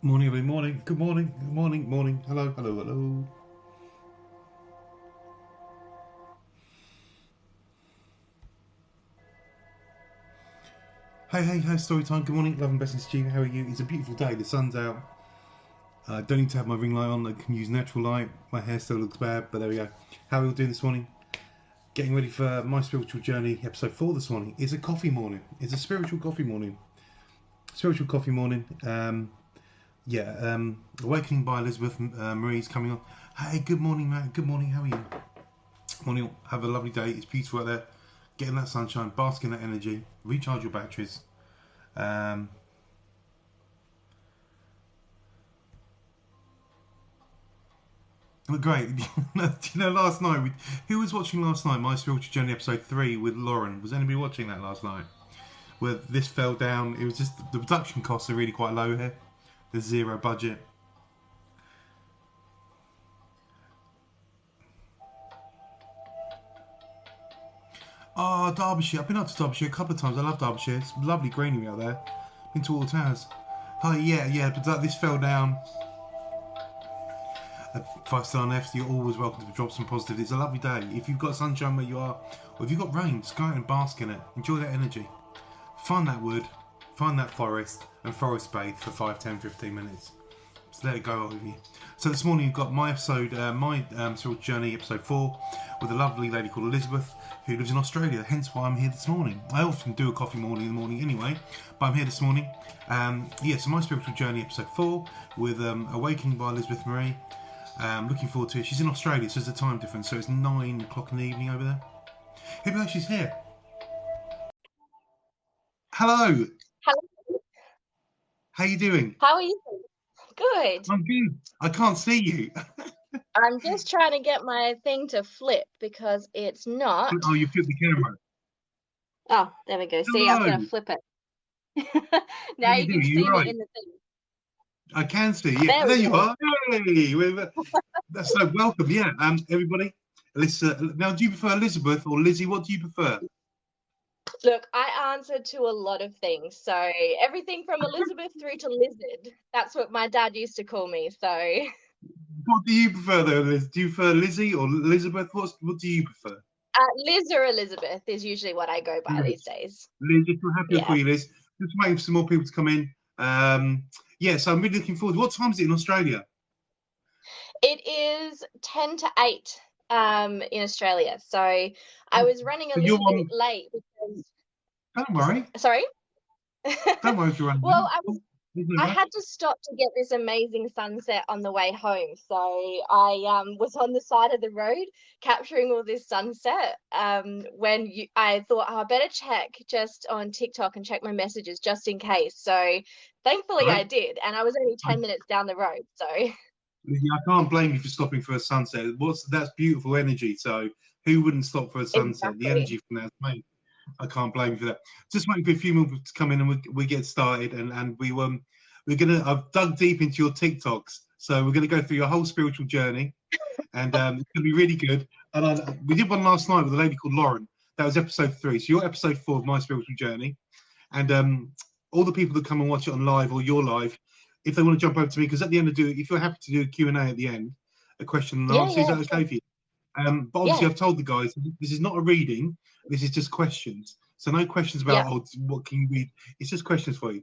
Morning, every morning. Good morning, good morning, morning. Hello, hello, hello. Hey, hey, hey, story time. Good morning, love and blessings to you. How are you? It's a beautiful day. The sun's out. I don't need to have my ring light on. I can use natural light. My hair still looks bad, but there we go. How are we all doing this morning? Getting ready for my spiritual journey, episode 4 this morning. It's a coffee morning. It's a spiritual coffee morning. Spiritual coffee morning. Awakening by Elizabeth Marie's coming on. Hey, good morning, Matt. Good morning. How are you? Morning. Have a lovely day. It's beautiful out there. Get in that sunshine, bask in that energy, recharge your batteries. Um, Great. Do you know, last night, who was watching last night? My Spiritual Journey episode 3 with Lauren. Was anybody watching that last night? Where this fell down. It was just the production costs are really quite low here. There's zero budget. Oh, Derbyshire. I've been up to Derbyshire a couple of times. I love Derbyshire. It's lovely greenery out there. Been to all the towers. Oh, yeah, but this fell down. 5-star Fs, you're always welcome to drop some positive. It's a lovely day. If you've got sunshine where you are, or if you've got rain, just go out and bask in it. Enjoy that energy. Find that wood, find that forest, and forest bathe for 5, 10, 15 minutes. Just let it go over you. So this morning you've got my episode, spiritual journey, episode 4, with a lovely lady called Elizabeth, who lives in Australia. Hence why I'm here this morning. I often do a coffee morning in the morning anyway, but I'm here this morning. So my spiritual journey, episode 4, with Awakening by Elizabeth Marie. Looking forward to it. She's in Australia, so there's a time difference, so it's 9 o'clock in the evening over there. Hey, but she's here. Hello. Hello, How you doing? how are you? Good. I'm good. I can't see you. I'm just trying to get my thing to flip because it's not. Oh, you flipped the camera. Oh, there we go. See, I'm Hello. gonna flip it. How Now you you can doing? You see me right? in the thing. I can see. Yeah, There there we you go. are. Hey, that's so welcome. Yeah. Everybody. Now, do you prefer Elizabeth or Lizzie? What do you prefer? Look, I answered to a lot of things. So everything from Elizabeth through to Lizard. That's what my dad used to call me. So What do you prefer, though, Liz? Do you prefer Lizzie or Elizabeth? What do you prefer? Liz or Elizabeth is usually what I go by these Liz. days. Liz, if you're happy, I'll Yeah. call you Liz. Just waiting for some more people to come in. So I'm really looking forward. What time is it in Australia? It is 10 to 8 in Australia. So I was running a So you're little bit on. late because Don't worry. sorry. Don't worry if you're running. Well, There's no I rush. had to stop to get this amazing sunset on the way home. So I was on the side of the road capturing all this sunset. I thought, oh, I better check just on TikTok and check my messages just in case. So thankfully Right? I did, and I was only I, 10 minutes down the road. So I can't blame you for stopping for a sunset. That's beautiful energy. So who wouldn't stop for a sunset? The exactly. energy from that, mate. I can't blame you for that. Just waiting for a few more people to come in and we get started. And we're gonna. I've dug deep into your TikToks, so we're gonna go through your whole spiritual journey, and it's gonna be really good. And we did one last night with a lady called Lauren. That was episode 3. So you're episode 4 of my spiritual journey, and all the people that come and watch it on live or you're live, if they want to jump over to me, because at the end if you're happy to do a Q&A at the end, a question and Yeah, answer, is yeah, that sure. okay for you? But obviously, Yeah, I've told the guys this is not a reading. This is just questions. So no questions about yeah, what can you read. It's just questions for you.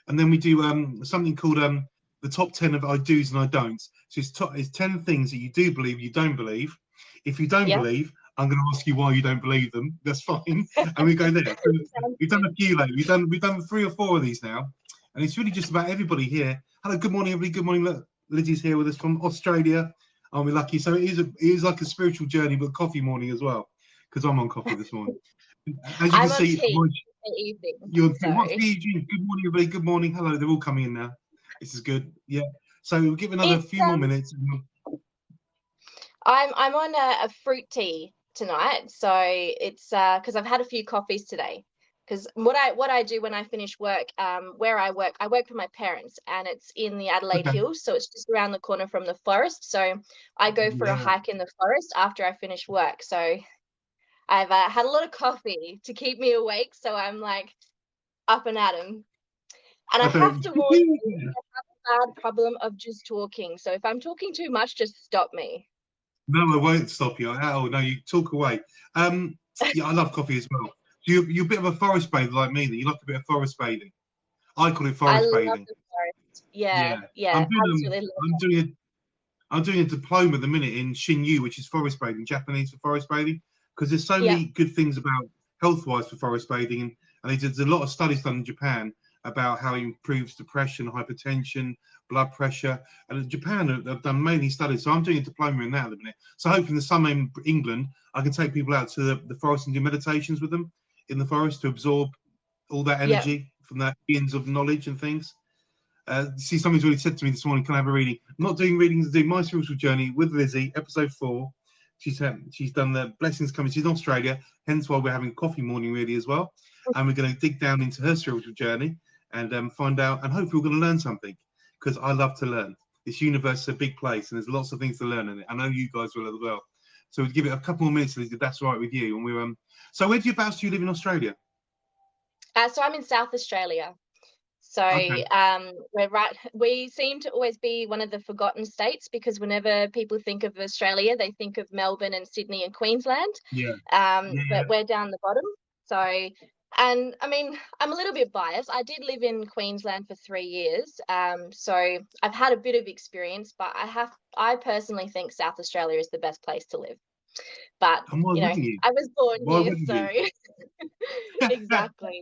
And then we do something called the top 10 of I do's and I don'ts. So it's 10 things that you do believe, you don't believe. If you don't yeah. believe, I'm going to ask you why you don't believe them. That's fine. And we go there. So Sounds we've done good. a few lately. We've done 3 or 4 of these now, and it's really just about everybody here. Hello, good morning, everybody. Good morning. Look, Lizzie's here with us from Australia. Aren't we lucky? So it is like a spiritual journey, but coffee morning as well, because I'm on coffee this morning. As you can I'm on see, tea in the evening, you're so what's the Eugene? Good morning, everybody. Good morning. Hello, they're all coming in now. This is good. Yeah. So we'll give another it's few more minutes. I'm on a fruit tea tonight, so it's because I've had a few coffees today. Because what I do when I finish work, where I work for my parents, and it's in the Adelaide Okay. Hills, so it's just around the corner from the forest. So I go for a Yeah. hike in the forest after I finish work. So I've had a lot of coffee to keep me awake, so I'm like up and at 'em. And I I have don't. to warn you. bad problem of just talking. So if I'm talking too much, just stop me. No, I won't stop you. Oh no, you talk away. Yeah, I love coffee as well. So you're a bit of a forest bather like me. Then you like a bit of forest bathing. I call it I forest love bathing. the forest. Yeah, Yeah, yeah, I'm doing absolutely love I'm doing I'm doing a diploma at the minute in Shinyu, which is forest bathing, Japanese for forest bathing, because there's so it. Yeah, many good things about health-wise for forest bathing, and there's a lot of studies done in Japan about how it improves depression, hypertension, blood pressure, and in Japan have done many studies. So I'm doing a diploma in that at the minute. So hopefully in the summer in England, I can take people out to the forest and do meditations with them in the forest to absorb all that yeah. energy from that beings of knowledge and things. See, somebody's already said to me this morning, "Can I have a reading?" I'm not doing readings. I do My Spiritual Journey with Lizzy, episode 4. She's done the blessings coming. She's in Australia, hence why we're having coffee morning really as well. And we're going to dig down into her spiritual journey and find out, and hopefully we're going to learn something because I love to learn. This universe is a big place, and there's lots of things to learn in it. I know you guys will as well. So we'll give it a couple more minutes, Lizzy, if that's all right with you. And we're So where do you live in Australia? So I'm in South Australia. So Okay. we're right. We seem to always be one of the forgotten states because whenever people think of Australia, they think of Melbourne and Sydney and Queensland. Yeah. But Yeah. we're down the bottom. So, and I mean, I'm a little bit biased. I did live in Queensland for 3 years. So I've had a bit of experience, but I personally think South Australia is the best place to live. But, And why wouldn't you? I was born Why here, wouldn't so you? exactly.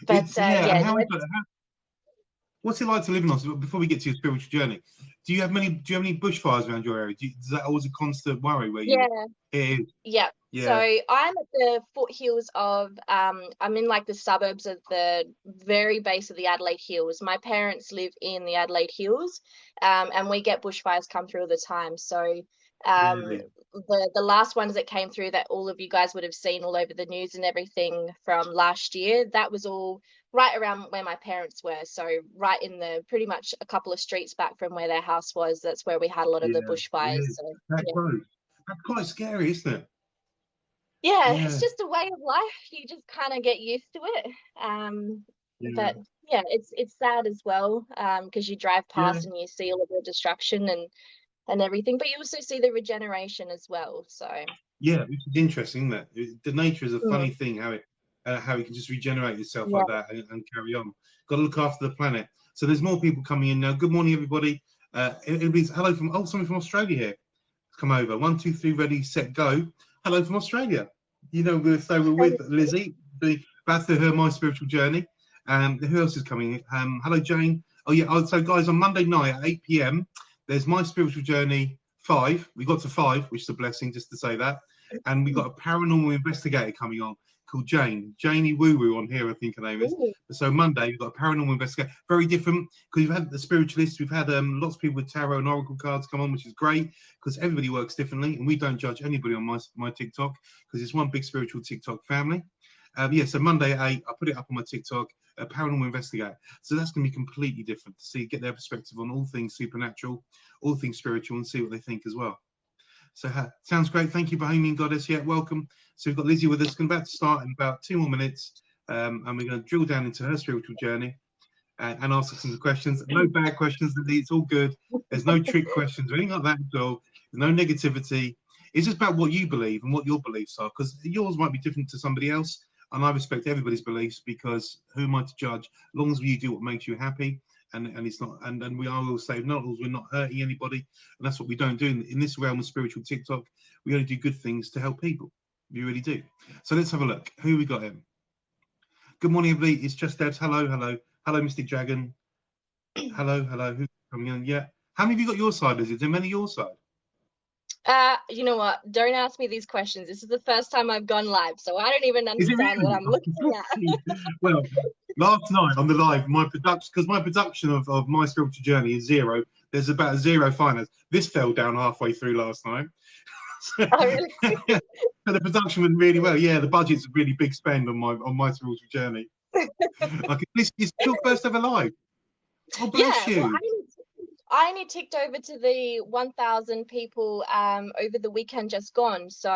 But It's yeah, and yeah, how no, is it? What's it like to live in Australia? Before we get to your spiritual journey, do you have any bushfires around your area? Is that always a constant worry where you? yeah. It is. Yeah. So Yeah, I'm at the foothills of I'm in like the suburbs of the very base of the Adelaide Hills. My parents live in the Adelaide Hills, and we get bushfires come through all the time. So really. the last ones that came through that all of you guys would have seen all over the news and everything from last year, that was all right around where my parents were. So right in the pretty much a couple of streets back from where their house was, that's where we had a lot of the Yeah, bushfires. really. So That yeah. close. That's quite scary, isn't it? Yeah, it's Yeah, just a way of life. You just kind of get used to it. yeah, But yeah, it's sad as well, because you drive yeah, past and you see all of the destruction and everything, but you also see the regeneration as well. So yeah. Which is interesting, isn't it? The nature is a mm, funny thing. How it can just regenerate itself yeah. like that and carry on. Got to look after the planet. So there's more people coming in now. Good morning, everybody. Everybody's hello from somebody from Australia here. Come over. 1, 2, 3, ready, set, go. Hello from Australia. We're with Lizzy, about to her My Spiritual Journey. Who else is coming? Hello, Jane. Oh yeah. Oh, so guys, on Monday night at 8 p.m. there's My Spiritual Journey 5. We got to 5, which is a blessing, just to say that. And we got a paranormal investigator coming on called Janie Woo Woo on here, I think her name is. Ooh, So Monday we've got a paranormal investigator, very different because we've had the spiritualists, we've had lots of people with tarot and oracle cards come on, which is great because everybody works differently and we don't judge anybody on my TikTok because it's one big spiritual TikTok family. Yeah, so Monday at 8, I put it up on my TikTok, a paranormal investigator. So that's going to be completely different to see, get their perspective on all things supernatural, all things spiritual, and see what they think as well. So sounds great. Thank you, Bohemian Goddess. Yeah, welcome. So we've got Lizzy with us. Going about to start in about 2 more minutes, and we're going to drill down into her spiritual journey and ask her some questions. No bad questions, Lizzy. It's all good. There's no trick questions or anything like that at all. There's no negativity. It's just about what you believe and what your beliefs are, because yours might be different to somebody else. And I respect everybody's beliefs because who am I to judge? As long as you do what makes you happy, and it's not, and we are all saved, not as we're not hurting anybody, and that's what we don't do in this realm of spiritual TikTok. We only do good things to help people. We really do. So let's have a look. Who we got in? Good morning, everybody. It's just Debs. Hello, hello, hello, Mystic Dragon. Hello, hello. Who's coming in? Yeah. How many have you got your side? Is there many your side? you know what? Don't ask me these questions. This is the first time I've gone live, so I don't even Is it understand what really? I'm looking at. Well, last night on the live, my production of My Spiritual Journey is 0. There's about 0 finance. This fell down halfway through last night. So, Oh, really? so the production went really well. Yeah, the budget's a really big spend on my spiritual journey. Like this is your first ever live. Oh, bless Yeah. Well, you. I only ticked over to the 1,000 people over the weekend just gone. So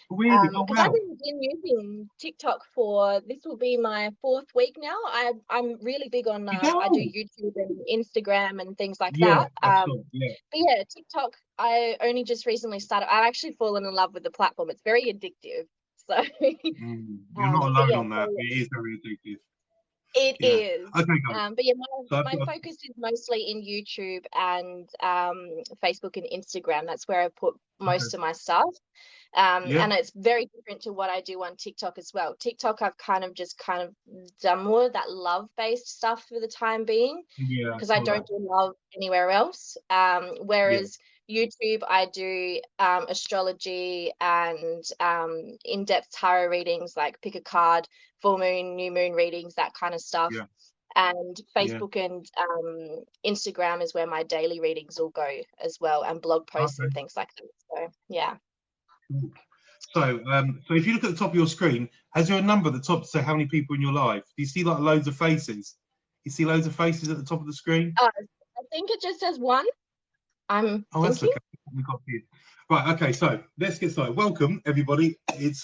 Really? Oh because I've wow. been using TikTok for this will be my fourth week now. I'm really big on I do Oh. YouTube and Instagram and things like Yeah, that. I saw. Yeah. But yeah, TikTok, I only just recently started. I've actually fallen in love with the platform. It's very addictive. So You're not but alone yeah, on that. so It is very addictive. it Yeah. is. Okay, guys. But yeah, So I've my got. focus is mostly in YouTube and Facebook and Instagram. That's where I put Okay. most of my stuff. Yeah. And it's very different to what I do on TikTok as well. TikTok, I've kind of done more of that love-based stuff for the time being Yeah, I because I saw don't that. do love anywhere else. Yeah. Whereas YouTube, I do astrology and in-depth tarot readings, like pick a card, full moon, new moon readings, that kind of stuff. Yeah. And Yeah. Facebook and Instagram is where my daily readings will go as well, and blog posts Okay. and things like that. So yeah. Cool. So if you look at the top of your screen, has there a number at the top to say how many people in your life? Do you see like loads of faces? You see loads of faces at the top of the screen? I think it just says one. I'm Oh, that's thinking. okay. We got it. Right. Okay. So let's get started. Welcome, everybody. It's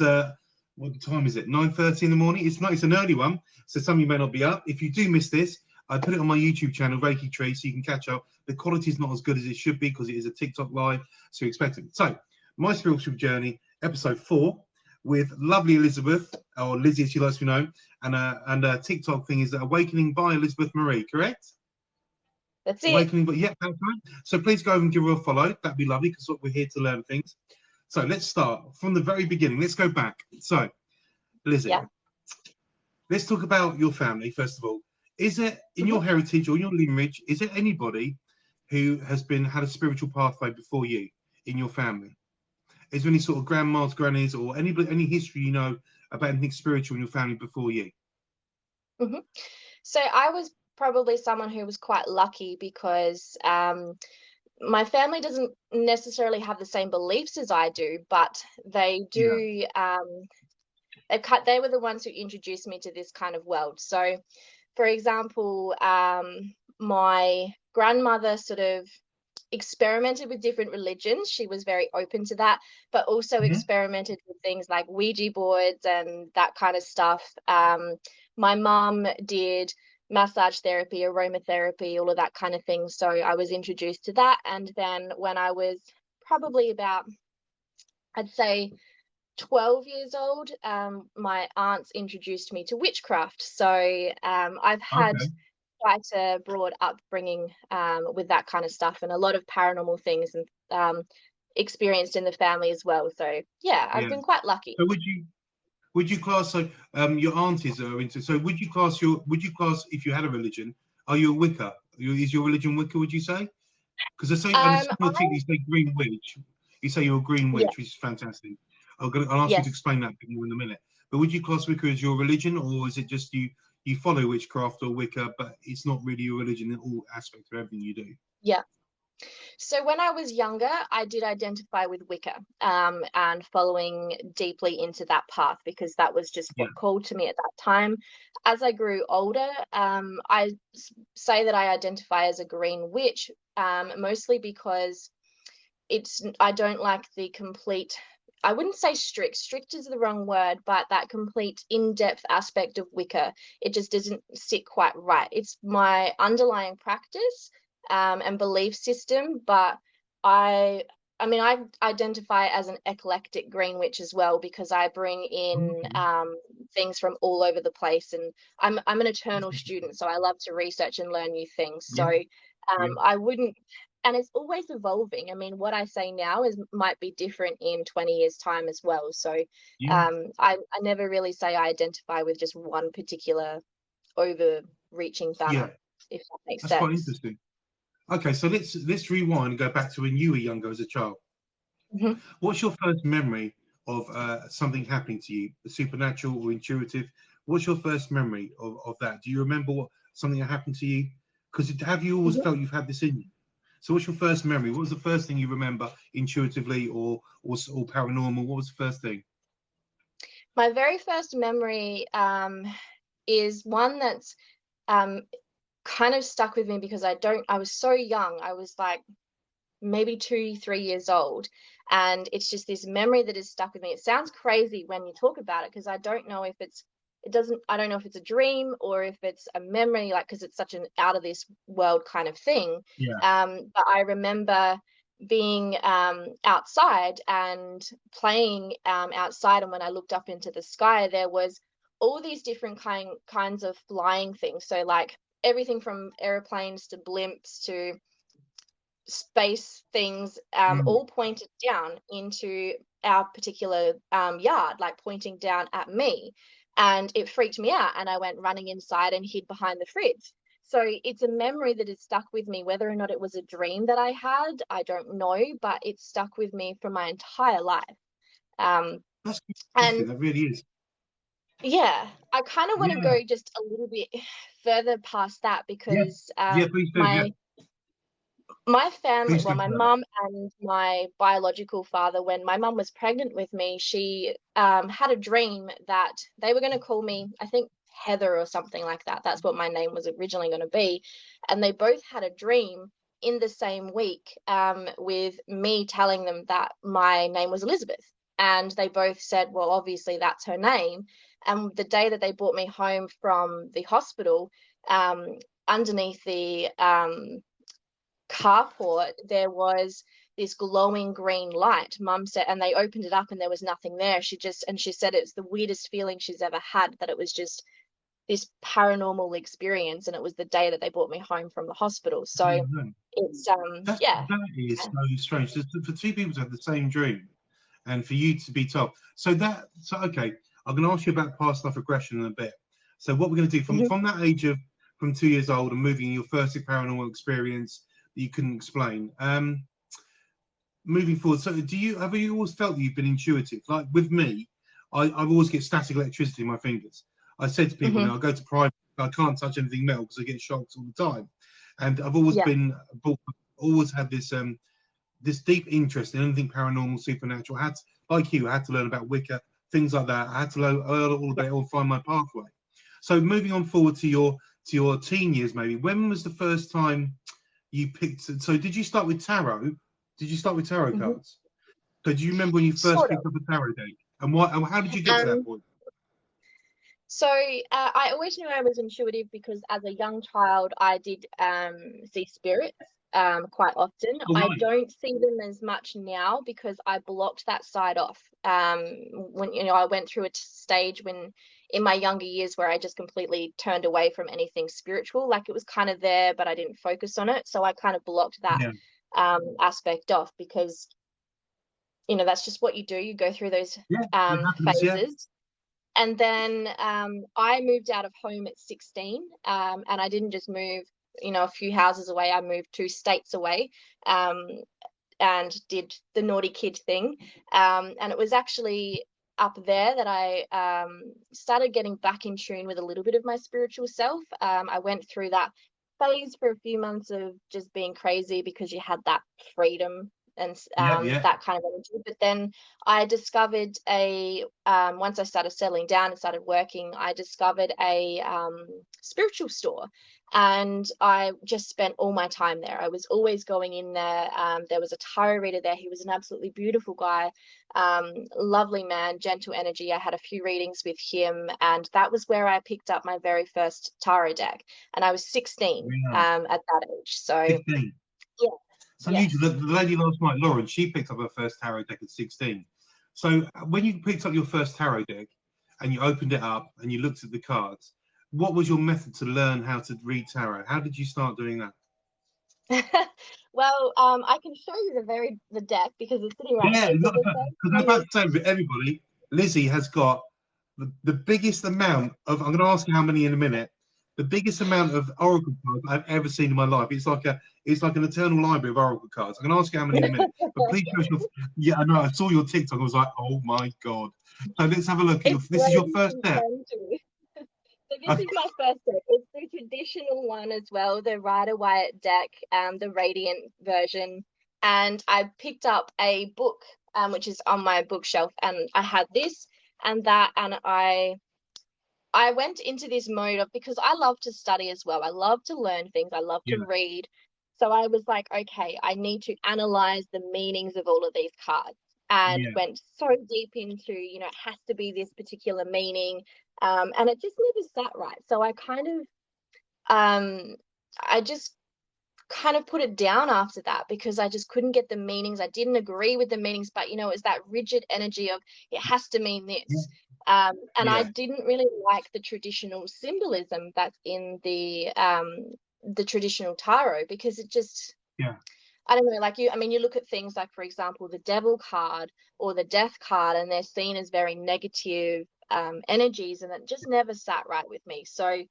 what time is it? 9:30 in the morning. It's not. It's an early one, so some of you may not be up. If you do miss this, I put it on my YouTube channel, Reiki Tree, so you can catch up. The quality is not as good as it should be because it is a TikTok live, so expect it. So, my spiritual journey, episode 4, with lovely Elizabeth, or Lizzy, as she likes to be known, and TikTok thing is Awakening by Elizabeth Marie. Correct? That's it. Awakening, but yeah, that's right. So please go and give her a follow. That'd be lovely because we're here to learn things. So let's start from the very beginning. Let's go back. So, Lizzy, Yeah. let's talk about your family first of all. Is it in Mhm. your heritage or your lineage? Is there anybody who has been had a spiritual pathway before you in your family? Is there any sort of grandmas, grannies, or any history you know about anything spiritual in your family before you? Mhm. So I was probably someone who was quite lucky because my family doesn't necessarily have the same beliefs as I do, but they Yeah. do. They were the ones who introduced me to this kind of world. So, for example, my grandmother sort of experimented with different religions. She was very open to that, but also Hmm. experimented with things like Ouija boards and that kind of stuff. My mum did massage therapy, aromatherapy, all of that kind of thing. So I was introduced to that. And then when I was probably about, I'd say, 12 years old, my aunts introduced me to witchcraft. So I've had Okay. quite a broad upbringing with that kind of stuff and a lot of paranormal things and experienced in the family as well. So yeah, I've Yeah. been quite lucky. So would you class so your aunties are into so would you class if you had a religion, are you a Wicca? Is your religion Wicca, would you say? Because I say on the I your tick you say green witch. You say you're a green Yeah, witch, which is fantastic. I'll ask you to yes. explain that a bit more in a minute. But would you class Wicca as your religion, or is it just you follow witchcraft or Wicca, but it's not really your religion in all aspects of everything you do? Yeah. So when I was younger, I did identify with Wicca and following deeply into that path because that was just Yeah. what called to me at that time. As I grew older, say that I identify as a green witch, mostly because I don't like the complete, I wouldn't say strict is the wrong word, but that complete in-depth aspect of Wicca, it just doesn't sit quite right. It's my underlying practice and belief system, but I I mean, I identify as an eclectic green witch as well because I bring in Okay. things from all over the place, and I'm an That's eternal interesting. student, so I love to research and learn new things. Yeah. So Yeah. I wouldn't, and it's always evolving. I mean, what I say now is might be different in 20 years' time as well. So Yeah. I never really say I identify with just one particular overreaching Yeah. banner, if that makes That's quite sense. interesting. Okay, so let's rewind and go back to when you were younger as a child. Mhm. What's your first memory of something happening to you, supernatural or intuitive? What's your first memory of that? Do you remember what something that happened to you? Because have you always Mhm. felt you've had this in you? So what's your first memory? What was the first thing you remember intuitively or paranormal? What was the first thing? My very first memory is one that's um, kind of stuck with me because I was so young. I was like maybe 2, 3 years old. And it's just this memory that is stuck with me. It sounds crazy when you talk about it because I don't know if it's a dream or if it's a memory, like, because it's such an out of this world kind of thing. Yeah. But I remember being outside and playing outside. And when I looked up into the sky, there was all these different kinds of flying things. So, like, everything from airplanes to blimps to space things, Mm. all pointed down into our particular yard, like pointing down at me. And it freaked me out. And I went running inside and hid behind the fridge. So it's a memory that is stuck with me. Whether or not it was a dream that I had, I don't know, but it's stuck with me for my entire life. Um, That's and fantastic. That really is. yeah, I kind of want to Yeah. go just a little bit further past that Yeah. because Yeah. Please do. Yeah. my family, Please well, do. my mum and my biological father, when my mum was pregnant with me, she had a dream that they were going to call me, I think, Heather or something like that. That's what my name was originally going to be. And they both had a dream in the same week, with me telling them that my name was Elizabeth. And they both said, well, obviously that's her name. And the day that they brought me home from the hospital, um, underneath the carport, there was this glowing green light. Mum said, and they opened it up and there was nothing there. She said it's the weirdest feeling she's ever had, that it was just this paranormal experience. And it was the day that they brought me home from the hospital. Yeah, So no. it's, yeah. That is so strange. For two people to have the same dream, and for you to be told. So okay, I'm going to ask you about past life regression in a bit. So what we're going to do Mhm, from that age of from 2 years old and moving your first paranormal experience that you couldn't explain. Moving forward, so have you always felt that you've been intuitive? Like with me, I've always get static electricity in my fingers. I said to people mhm, now, I go to private, I can't touch anything metal because I get shocks all the time, and I've always yeah, been always had this deep interest in anything paranormal, supernatural. Like you, I had to learn about Wicca, things like that. I had to learn all yeah. about it or find my pathway. So moving on forward to your teen years, maybe. When was the first time you picked? So did you start with tarot? Did you start with tarot Mhm. cards? So do you remember when you first Sort picked of. up a tarot deck? And what? And how did you get to that Um, point? So I always knew I was intuitive because as a young child, I did see spirits quite often. Oh I right, don't see them as much now because I blocked that side off. When I went through a stage when in my younger years where I just completely turned away from anything spiritual. Like, it was kind of there, but I didn't focus on it. So I kind of blocked that yeah, aspect off because that's just what you do. You go through those yeah, it happens. Yeah, phases. And then I moved out of home at 16, and I didn't just move, a few houses away. I moved 2 states away, um, and did the naughty kid thing. And it was actually up there that I started getting back in tune with a little bit of my spiritual self. I went through that phase for a few months of just being crazy because you had that freedom and yeah, yeah. that kind of energy. But then I discovered once I started settling down and started working, I discovered a spiritual store, and I just spent all my time there. I was always going in there. There was a tarot reader there. He was an absolutely beautiful guy, lovely man, gentle energy. I had a few readings with him, and that was where I picked up my very first tarot deck. And I was 16 Wow, at that age. So 16. yeah, It's unusual. yes. The lady last night, Lauren, she picked up her first tarot deck at 16. So when you picked up your first tarot deck and you opened it up and you looked at the cards, what was your method to learn how to read tarot? How did you start doing that? Well, I can show you the deck because it's sitting right Yeah, here. So because the I'm first about one to say to everybody, Lizzy has got the biggest amount of. I'm going to ask you how many in a minute. The biggest amount of oracle cards I've ever seen in my life. It's like an eternal library of oracle cards. I'm going to ask you how many in a minute, but please show us your. Yeah, I know. I saw your TikTok. I was like, oh my god. So let's have a look at your. it's This is great your you first can step. turn to. So this is my first deck. It's the traditional one as well, the Rider Waite deck, the Radiant version. And I picked up a book, which is on my bookshelf, and I had this and that, and I went into this mode of, because I love to study as well. I love to learn things. I love to Yeah, read. So I was like, okay, I need to analyze the meanings of all of these cards, and yeah, went so deep into, it has to be this particular meaning. And it just never sat right. So um, I just kind of put it down after that, because I just couldn't get the meanings. I didn't agree with the meanings, but it's that rigid energy of it has to mean yeah, this. And I yeah, didn't really like the traditional symbolism that's in the traditional tarot, because it just, yeah. I don't know, like you look at things like, for example, the devil card or the death card, and they're seen as very negative energies, and it just never sat right with me. So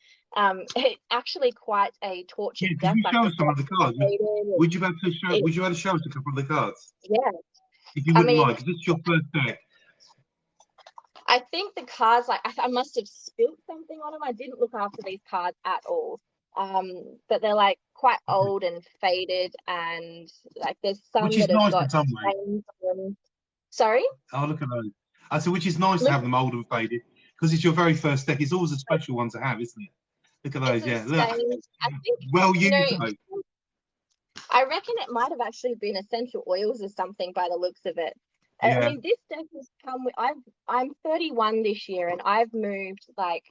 it's actually quite a Yeah, tortured could death. you Like show the us some of death the I cards? hated, and Would you be able to show? it, Would you be able to show us a couple of the cards, yeah. if you I wouldn't mean, mind? Because this is your first deck. I think the cards, like I must have spilt something on them. I didn't look after these cards at all. But they're like quite old and faded, and like there's Which some is that have nice in got some ways. stains on them. Sorry? Oh, look at those. I said, which is nice to Look, have them old and faded because it's your very first deck. It's always a special one to have, isn't it? Look at it's those. a Yeah, look. stain. I think, Well you know, used though. I reckon it might have actually been essential oils or something by the looks of it. I Yeah. mean, this deck has come with, I'm 31 this year, and I've moved like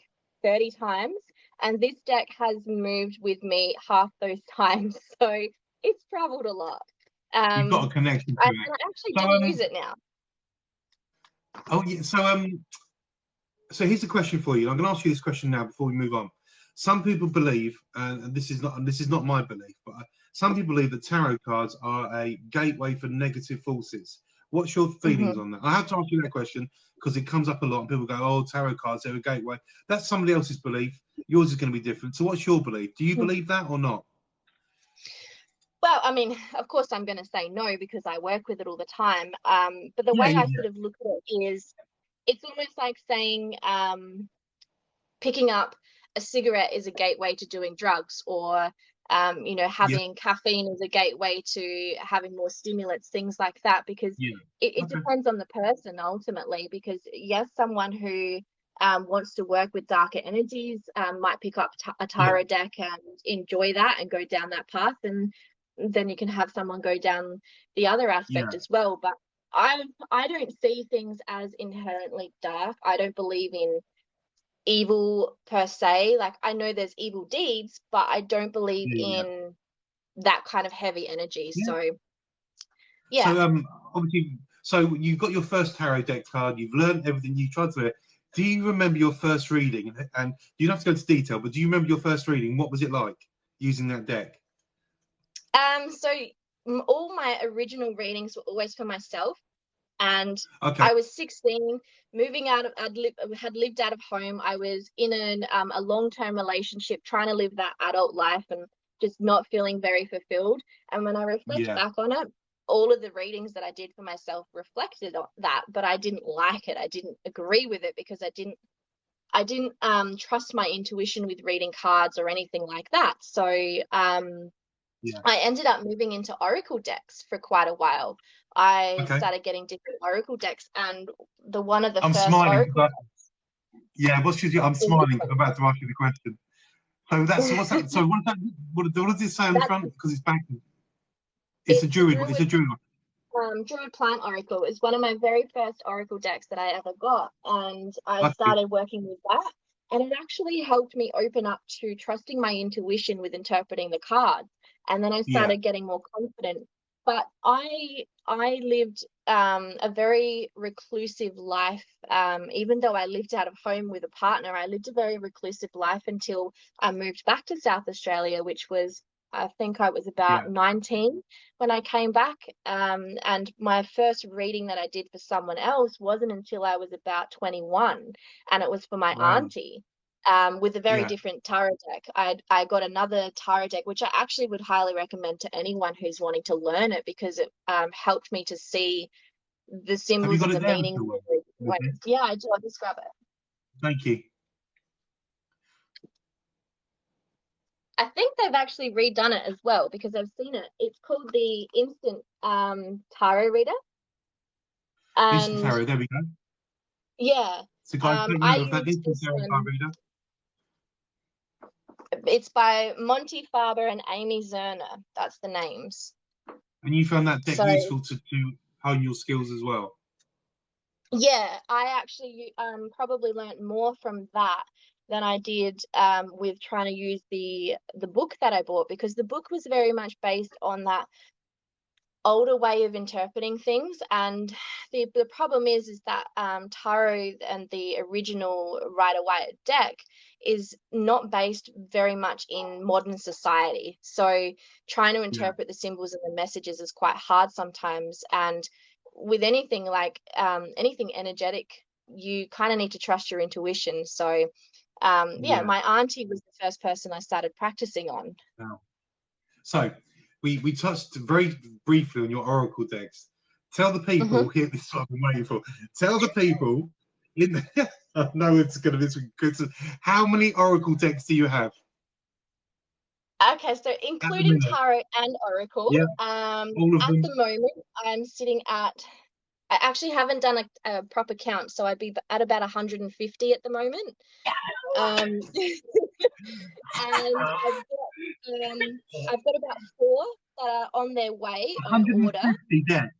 30 times, and this deck has moved with me half those times. So it's traveled a lot. You've got a Um, connection to and it. I actually So do use it now. oh yeah. So here's a question for you. I'm going to ask you this question now before we move on. Some people believe, and this is not my belief, but some people believe that tarot cards are a gateway for negative forces. What's your feelings Hmm. on that? I have to ask you that question because it comes up a lot, and people go, "Oh, tarot cards, they're a gateway." That's somebody else's belief. Yours is going to be different. So, what's your belief? Do you believe that or not? Well, I mean, of course, I'm going to say no because I work with it all the time. But the Yeah, way I yeah, sort of look at it is, it's almost like saying, picking up a cigarette is a gateway to doing drugs, or yeah, having caffeine is a gateway to having more stimulants, things like that, because yeah. it Okay. depends on the person ultimately. Because yes, someone who wants to work with darker energies might pick up a Yeah, tarot deck and enjoy that and go down that path, and then you can have someone go down the other aspect yeah, as well. But I don't see things as inherently dark. I don't believe in evil per se. Like, I know there's evil deeds, but I don't believe yeah, in that kind of heavy energy. yeah. So yeah. So obviously, so you've got your first tarot deck card. You've learned everything you tried to it. Do you remember your first reading? And you don't have to go into detail, but do you remember your first reading? What was it like using that deck? So all my original readings were always for myself, and Okay. I was 16, moving out of, had lived out of home. I was in a long-term relationship, trying to live that adult life, and just not feeling very fulfilled. And when I reflect Yeah. back on it, all of the readings that I did for myself reflected on that, but I didn't like it. I didn't agree with it because I didn't trust my intuition with reading cards or anything like that. So Yeah. I ended up moving into oracle decks for quite a while. I Okay. started getting different oracle decks, and the one of the I'm first smiling oracle because yeah. I'm decks smiling because I'm about to ask you the question. So that's is what's that? So what's that? What does it say on the that's front? Because it's back. It's a it's the druid. It's a druid druid one. Druid Plant Oracle. Is one of my very first oracle decks that I ever got, and I Okay. started working with that. And it actually helped me open up to trusting my intuition with interpreting the cards. And then I Yeah. started getting more confident. But I lived a very reclusive life. Even though I lived out of home with a partner, I lived a very reclusive life until I moved back to South Australia, which was, I think I was about Yeah. 19 when I came back. And my first reading that I did for someone else wasn't until I was about 21, and it was for my Wow. auntie. With a very Yeah. different tarot deck. I got another tarot deck, which I actually would highly recommend to anyone who's wanting to learn it, because it helped me to see the Have you symbols got and it the there, meanings Mr. of the Lizzy? ways. Yeah, I do. I'll just grab it. Thank you. I think they've actually redone it as well, because I've seen it. It's called the Instant Tarot Reader. Instant And tarot. There we go. yeah, So guys, take I note of that. used Instant this tarot card one. reader. It's by Monty Faber and Amy Zerner. That's the names. And you found that deck So useful to hone your skills as well. yeah, I actually probably learnt more from that than I did with trying to use the book that I bought, because the book was very much based on that older way of interpreting things. And the problem is that tarot and the original Rider-Waite deck is not based very much in modern society, so trying to Yeah, interpret the symbols and the messages is quite hard sometimes. And with anything like anything energetic, you kind of need to trust your intuition. So yeah, yeah. my auntie was the first person I started practicing on. Wow. So we touched very briefly on your oracle decks. Tell the Hmm. people here. This is what I've been waiting for. Tell the people in. The, I know it's going to be good. How many oracle decks do you have Okay, so at the including minute? tarot and oracle, Yeah, all of at the them. moment I'm sitting at, I actually haven't done a proper count, so I'd be at about 150 at the moment. Um, and I've got about four that are on their way on order. 150 decks.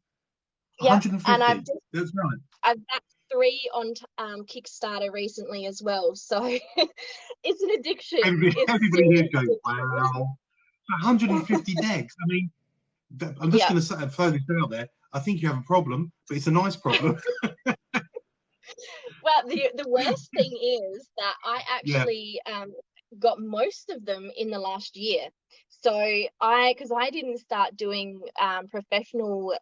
Yep, and 150. That's right. I've backed three on Kickstarter recently as well. So it's an addiction. Everybody, It's a everybody here serious goes, addiction. wow. 150 decks. I mean, I'm just Yeah. going to throw this out there. I think you have a problem, but it's a nice problem. Well, the worst thing is that I Yeah. actually got most of them in the last year. So because I didn't start doing professional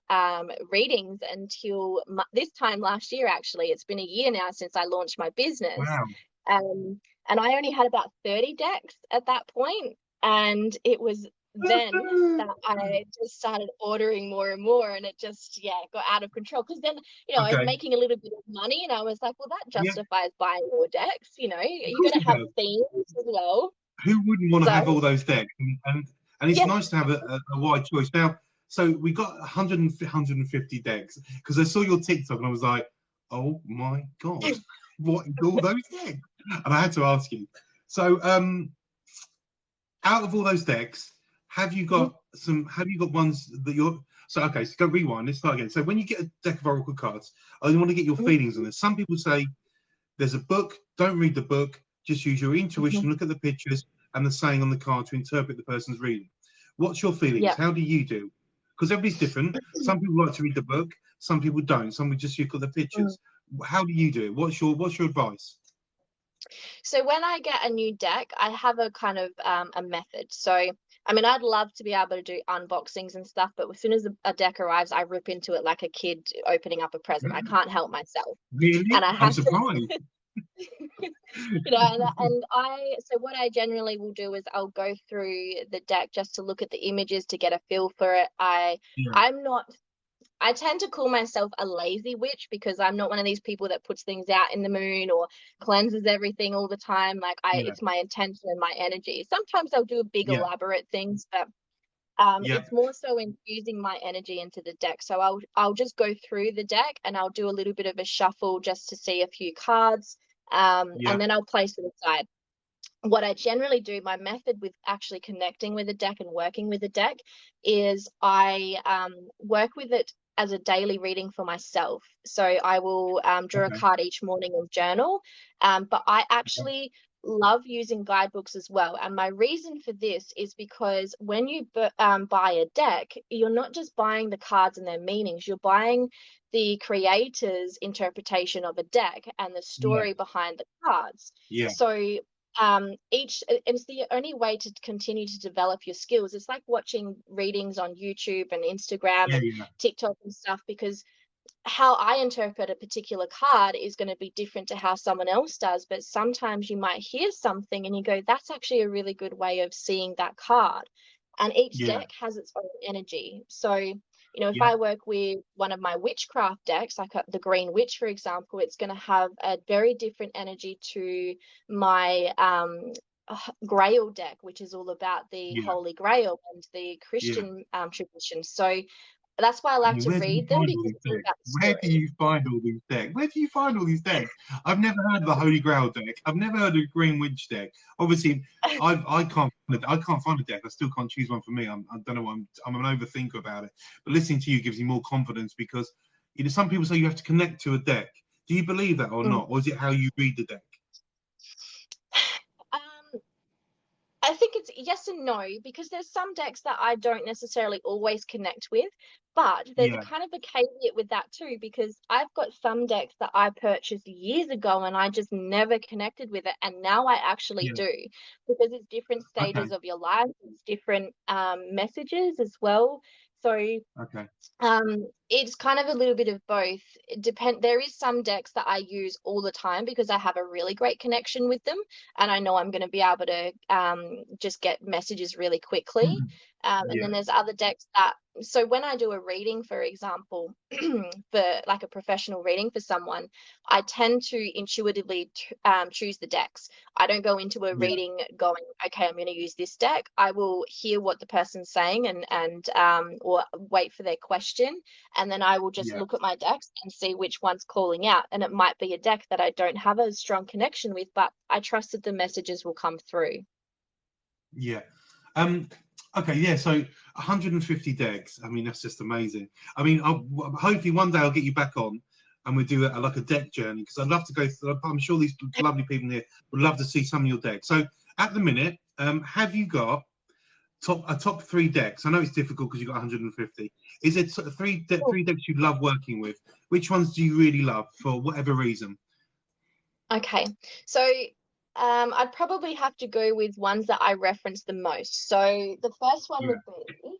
readings until this time last year. Actually, it's been a year now since I launched my business, Wow. um, and I only had about 30 decks at that point, and it was then that I just started ordering more and more, and it just, yeah, got out of control. Because then, I was Okay. making a little bit of money, and I was like, well, that Yeah, justifies buying more decks. of You course got to it have does. themes as well. Who wouldn't want to So have all those decks? And it's yeah. nice to have a wide choice. Now, so we got 150 decks because I saw your TikTok and I was like, oh my God, what is all those decks? And I had to ask you. So, out of all those decks, have you got ones that you're so okay, so go rewind, let's start again. So when you get a deck of Oracle cards, I want to get your feelings on this. Some people say there's a book, don't read the book, just use your intuition, look at the pictures and the saying on the card to interpret the person's reading. What's your feelings? Yeah. How do you do? Because everybody's different. Some people like to read the book, some people don't. Some will just look at the pictures. How do you do it? What's your advice? So when I get a new deck, I have a kind of a method. So I mean, I'd love to be able to do unboxings and stuff, but as soon as a deck arrives, I rip into it like a kid opening up a present. I can't help myself, Really? and I I'm have to, surprised. so what I generally will do is I'll go through the deck just to look at the images to get a feel for it. Yeah, I'm not I tend to call myself a lazy witch because I'm not one of these people that puts things out in the moon or cleanses everything all the time. Like yeah, it's my intention and my energy. Sometimes I'll do big yeah, elaborate things, but yeah, it's more so infusing my energy into the deck. So I'll just go through the deck and I'll do a little bit of a shuffle just to see a few cards, yeah. and then I'll place it aside. What I generally do, my method with actually connecting with a deck and working with a deck, is I work with it as a daily reading for myself. So I will draw a Okay, card each morning and journal. But I okay. actually love using guidebooks as well. And my reason for this is because when you buy a deck, you're not just buying the cards and their meanings, you're buying the creator's interpretation of a deck and the Yeah, story behind the cards. yeah, So it's the only way to continue to develop your skills. It's like watching readings on YouTube and Instagram yeah, and yeah, TikTok and stuff, because how I interpret a particular card is going to be different to how someone else does. But sometimes you might hear something and you go, that's actually a really good way of seeing that card. And each yeah, deck has its own energy. So, if yeah. I work with one of my witchcraft decks, like the Green Witch, for example, it's going to have a very different energy to my Grail deck, which is all about the Yeah, Holy Grail and the yeah, Christian tradition. So, That's why I I like mean, to where do you read them, find all because these it's all decks? about the Where do story. you find all these decks? Where do you find all these decks? I've never heard of the Holy Grail deck. I've never heard of Green Witch deck. Obviously, I can't find a deck. I still can't choose one for me. I don't know. I'm an overthinker about it. But listening to you gives me more confidence because some people say you have to connect to a deck. Do you believe that or Mm. not, or is it how you read the deck? Um, I think it's yes and no, because there's some decks that I don't necessarily always connect with, but there's a Yeah, kind of a caveat with that too, because I've got some decks that I purchased years ago and I just never connected with it, and now I actually yeah. do, because it's different stages Okay, of your life, it's different messages as well. So okay. it's kind of a little bit of both. It depend. There is some decks that I use all the time because I have a really great connection with them, and I know I'm going to be able to just get messages really quickly. Mhm. And then Yeah, there's other decks that. So when I do a reading, for example, for like a professional reading for someone, I tend to intuitively choose the decks. I don't go into a yeah, reading going, okay, I'm going to use this deck. I will hear what the person's saying and or wait for their question, and then I will just yeah. look at my decks and see which one's calling out. And it might be a deck that I don't have a strong connection with, but I trust that the messages will come through. Yeah. Um. Okay. Yeah. So 150 decks. I mean, that's just amazing. I mean, hopefully one day I'll get you back on, and we'll do like a deck journey because I'd love to go through. I'm sure these lovely people here would love to see some of your decks. So at the minute, have you got top three decks? I know it's difficult because you've got 150. Is it sort of three decks you love working with? Which ones do you really love for whatever reason? Okay, so I'd probably have to go with ones that I reference the most. So the first one Yeah. would be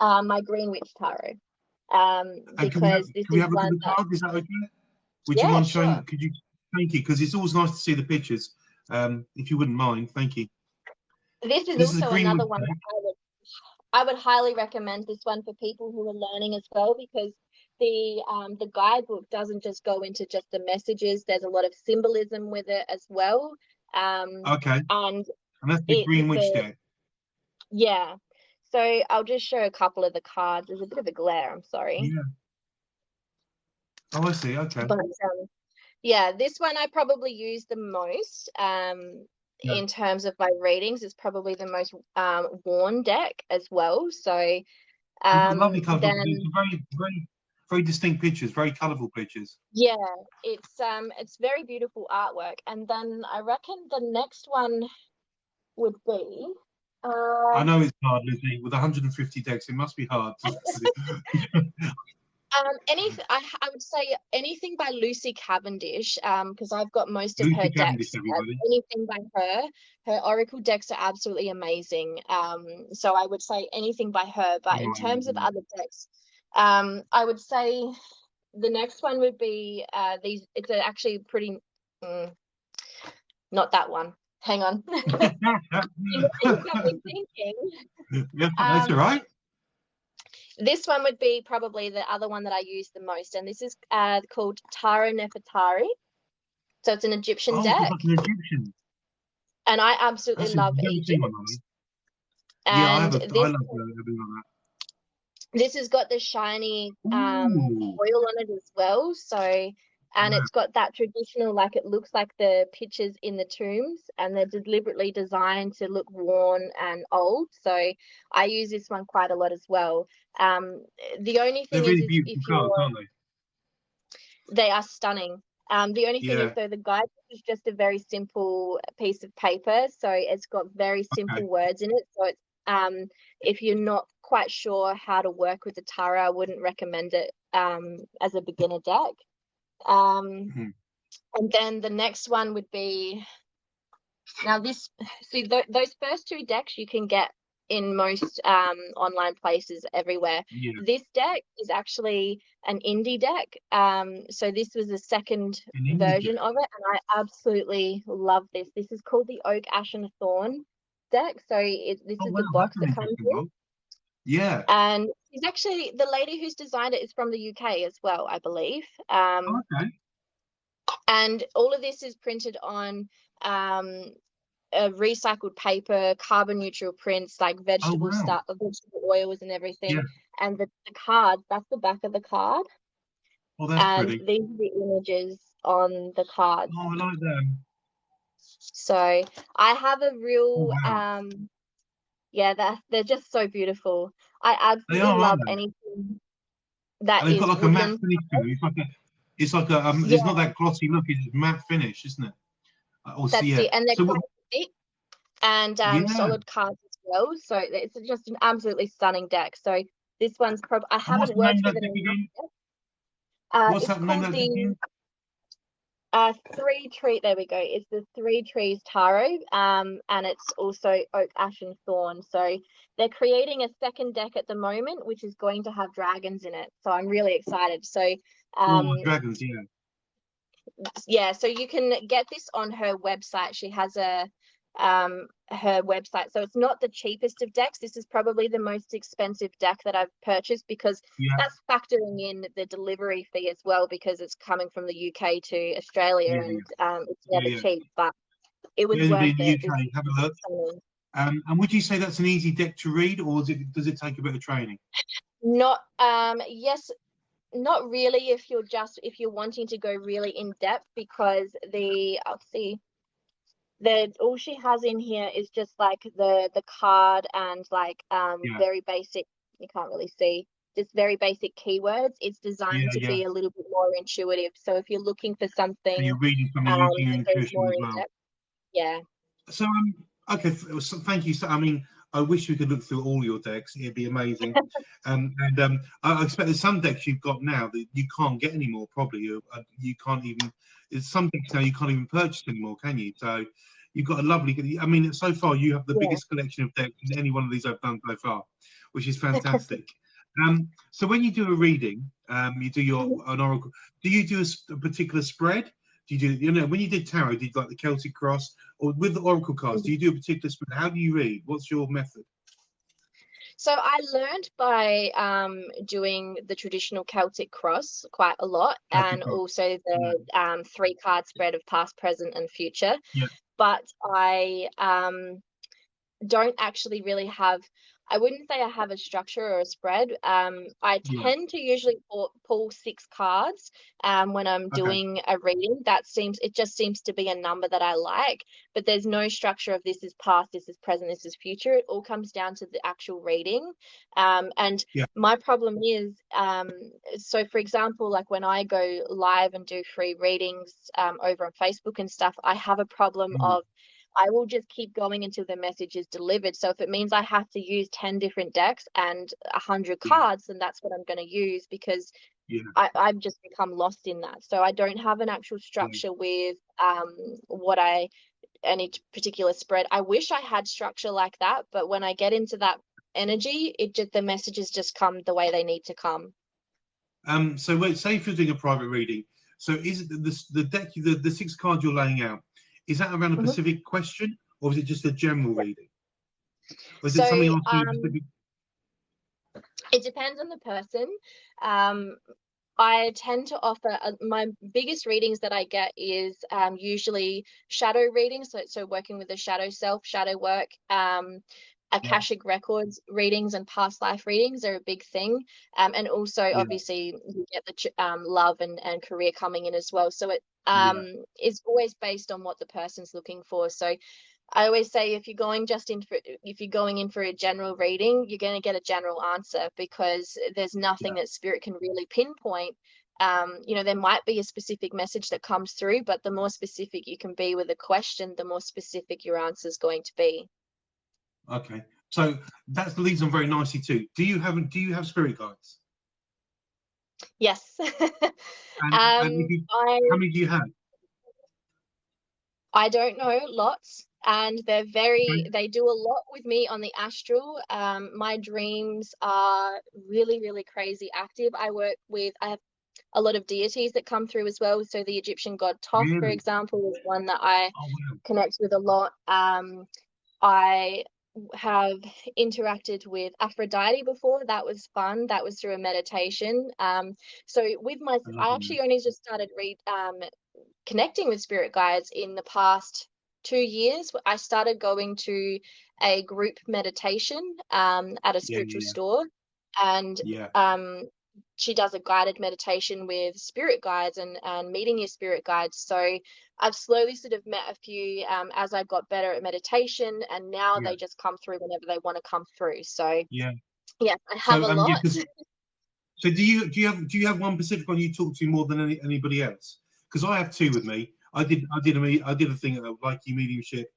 my Green Witch Tarot, And can we have because this can we is have a look at one the that, cards? Is that okay? Would you yeah, mind sure. showing? Could you? Thank you, because it's always nice to see the pictures. If you wouldn't mind, thank you. This So is this is a also Greenwood another one that deck. I would highly recommend this one for people who are learning as well, because the guidebook doesn't just go into just the messages. There's a lot of symbolism with it as well. Okay, And and that's the it Greenwich the deck. yeah. So I'll just show a couple of the cards. There's a bit of a glare, I'm sorry. Yeah. Oh, I see. Okay. But yeah, this one I probably use the most Yeah. in terms of my readings. It's probably the most worn deck as well. So You've got lovely colourful. It's then very distinct pictures. Very colourful pictures. yeah, it's very beautiful artwork. And then I reckon the next one would be I uh know it's hard, Lizzie. With 150 decks, it must be hard. I would say anything by Lucy Cavendish, because I've got most of her Lucy Cavendish, decks. everybody. Anything by her, her oracle decks are absolutely amazing. So I would say anything by her. But in terms of Right. other decks, I would say the next one would be these. It's actually pretty. Mm, not that one. Hang on. You got me thinking. Yeah, that's all Um, right. this one would be probably the other one that I use the most, and this is called Tara Nefertari. So it's an Egyptian Oh, so it's deck, like an Egyptian. and I absolutely That's love I've never seen one of Egypt. those. Yeah, I And have a. I love everything like this has got the shiny that. Ooh. foil on it as well. So, and Wow. it's got that traditional, like it looks like the pictures in the tombs, and they're deliberately designed to look worn and old. So I use this one quite a lot as well. Um, the only They're thing is, really beautiful if cards, you're aren't they? they are stunning. The only thing is, Yeah. though, the guide is just a very simple piece of paper, so it's got very Okay. simple words in it. So it's if you're not quite sure how to work with the Tara, I wouldn't recommend it as a beginner deck. Um, Mhm. and then the next one would be now this, see those first two decks you can get in most online places everywhere. Yeah. This deck is actually an indie deck. So this was the second An indie version deck. of it, and I absolutely love this. This is called the Oak, Ash, and Thorn deck. So this Oh is wow, the that's box an that comes interesting in. one. Yeah. And she's actually the lady who's designed it is from the UK as well, I believe. Okay. And all of this is printed on um, recycled paper, carbon neutral prints, like Oh vegetable wow. stuff, vegetable oils and Yeah. everything. And the cards, that's the back of the card. Oh, that's And pretty. these are the images on the cards. Oh, I like them. So I have a Oh real wow. yeah, they're just so beautiful. I They absolutely are, love aren't they? anything that And they've got is like a matte woodland. finish to them. It's like a Yeah, it's not that glossy look. It's matte finish, isn't it? Or so that's yeah. it. And they're So quite what? thick and Yeah. solid cards as well. So it's just an absolutely stunning deck. So this one's probably I And what's haven't the name worked of with that it deck enough again? yet. What's It's that name called of that deck the again? Three Tree. There we go. It's the Three Trees Tarot. And it's also Oak, Ash, and Thorn. So they're creating a second deck at the moment, which is going to have dragons in it. So I'm really excited. So Oh, um, dragons. Yeah. yeah, so you can get this on her website. She has a her website. So it's not the cheapest of decks. This is probably the most expensive deck that I've purchased because Yeah. that's factoring in the delivery fee as well because it's coming from the UK to Australia Yeah. and Yeah. it's Yeah. never Yeah. cheap, but it For was anybody worth in the it. It's UK, have a look. stunning. And would you say that's an easy deck to read, or does it take a bit of training? Not yes, not really if you're wanting to go really in depth because the I'll see the all she has in here is just like the card and like Yeah. very basic, you can't really see, just very basic keywords. It's Yeah. designed to Yeah. be a little bit more intuitive, so if you're looking for So something you're reading something using your that goes intuition more as in well. depth, yeah. So okay, so thank you. So I mean, I wish we could look through all your decks. It'd be amazing. And I expect there's some decks you've got now that you can't get anymore. Probably you can't even. There's some decks now you can't even purchase anymore, can you? So you've got a lovely. I mean, so far you have the Yeah. biggest collection of decks in any one of these I've done so far, which is fantastic. So when you do a reading, you do an oracle. Do you do a particular spread? Do you do, when you did tarot, did you like the Celtic cross, or with the oracle cards, do you do a particular spread? How do you read? What's your method? So I learned by doing the traditional Celtic cross quite a lot, Celtic and cross. also Yeah. the three card spread of past, present, and future. Yeah. But I don't actually really have, I wouldn't say I have a structure or a spread. I Yeah. tend to usually pull six cards when I'm Okay. doing a reading. It just seems to be a number that I like, but there's no structure of this is past, this is present, this is future. It all comes down to the actual reading. And Yeah. my problem is, so for example, like when I go live and do free readings over on Facebook and stuff, I have a problem Mm. of I will just keep going until the message is delivered. So if it means I have to use 10 different decks and 100 Yeah. cards, then that's what I'm going to use because Yeah. I've just become lost in that. So I don't have an actual Yeah. structure with what any particular spread. I wish I had structure like that, but when I get into that energy, the messages just come the way they need to come. So say if you're doing a private reading, so is it the deck, the six cards you're laying out, is that around a Mhm. specific question, or is it just a general reading? Or is it So something asking you a specific? it depends on the person. Um, I tend to offer my biggest readings that I get is usually shadow readings, so working with the shadow self, shadow work, Yeah. Akashic records readings, and past life readings are a big thing, and also Yeah. obviously you get the love and career coming in as well. So it Yeah. is always based on what the person's looking for. So I always say if you're going in for a general reading, you're going to get a general answer because there's nothing Yeah. that spirit can really pinpoint. There might be a specific message that comes through, but the more specific you can be with a question, the more specific your answer is going to be. Okay. So that leads on very nicely too. Do you have spirit guides? Yes. And if um, you, I how many do you have? I don't know lots, and Okay. they do a lot with me on the astral. My dreams are really, really crazy active. I have a lot of deities that come through as well. So the Egyptian god Thoth, for Really? example, is one that I Oh wow. connect with a lot. I have interacted with Aphrodite before. That was fun. That was through a meditation. So I love I them. actually only just started connecting with spirit guides in the past 2 years, I started going to a group meditation at a Yeah, spiritual yeah, store, and yeah, um, she does a guided meditation with spirit guides and meeting your spirit guides. So I've slowly sort of met a few as I got better at meditation, and now yeah, they just come through whenever they want to come through. So yeah. yeah, I have So a yeah, lot. 'cause so do you have one specific one you talk to more than anybody else? Because I have two with me. I did a thing like you mediumship,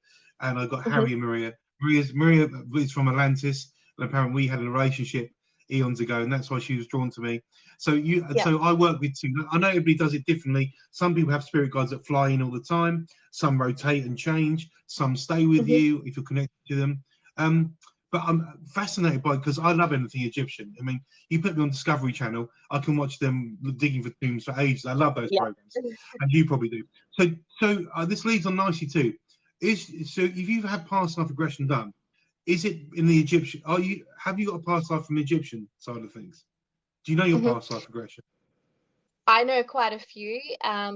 and I got Mhm. Harry and Maria. Maria is from Atlantis, and apparently we had a relationship eons ago, and that's why she was drawn to me. Yeah. So I work with two. I know everybody does it differently. Some people have spirit guides that fly in all the time. Some rotate and change. Some stay with Hmm. you if you're connected to them. Um, but I'm fascinated by because I love anything Egyptian. I mean, you put me on Discovery Channel, I can watch them digging for tombs for ages. I love those Yeah. programs, and you probably do. So this leads on nicely too. If you've had past life regression done, is it in the Egyptian? Have you got a past life from the Egyptian side of things? Do you know your Hmm. past life regression? I know quite a few.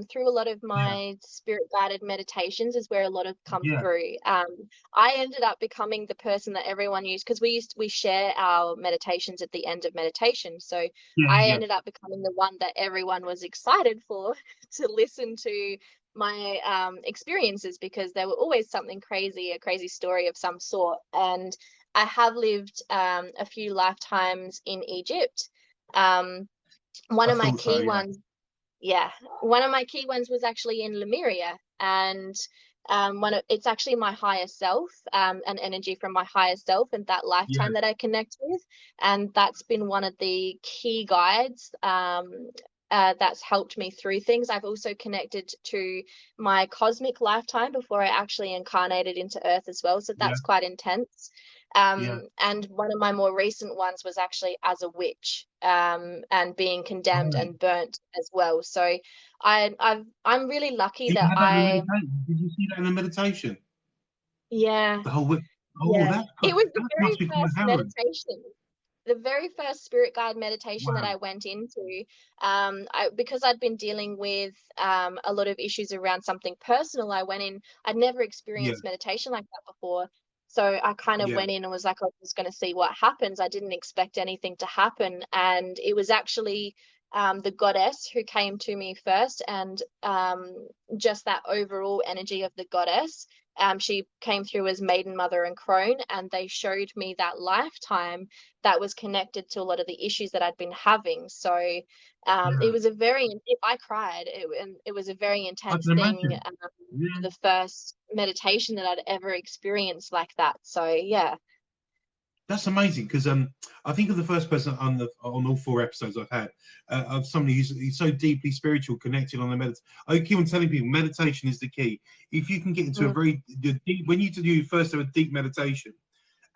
Through a lot of Yeah, my spirit guided meditations is where a lot of come yeah, through. I ended up becoming the person that everyone used because we share our meditations at the end of meditation. So yeah, I yeah, ended up becoming the one that everyone was excited for to listen to my experiences because there were always something crazy, a crazy story of some sort. And I have lived a few lifetimes in Egypt. Um, one I of my thought so. key Yeah, ones yeah, one of my key ones was actually in Lemuria, and it's actually my higher self, an energy from my higher self, and that yeah, lifetime that I connect with, and that's been one of the key guides. That's helped me through things. I've also connected to my cosmic lifetime before I actually incarnated into Earth as well, so yeah, that's quite intense. yeah. And one of my more recent ones was actually as a witch, and being condemned Right. and burnt as well. So I'm really lucky You that had that in the I meditation. Did you see that in the meditation? yeah, The whole week. Oh, yeah. that It was the that very must be quite first harrowing. meditation. The very first spirit guide meditation that Wow. I went into, because I'd been dealing with a lot of issues around something personal, I went in, I'd never Yeah, experienced meditation like that before. So I kind of yeah, went in and was like, I'm just going to see what happens. I didn't expect anything to happen. And it was actually the goddess who came to me first, and just that overall energy of the goddess. She came through as Maiden Mother and Crone, and they showed me that lifetime that was connected to a lot of the issues that I'd been having. So it yeah. was a very, if I cried, and it was a very I intense can thing. imagine. Yeah. The first meditation that I'd ever experienced like that. So yeah. That's amazing because I think of the first person on all four episodes I've had of somebody who's so deeply spiritual, connected on the meditation. I keep on telling people meditation is the key. If you can get into a Mm, very deep, when you do your first ever deep meditation,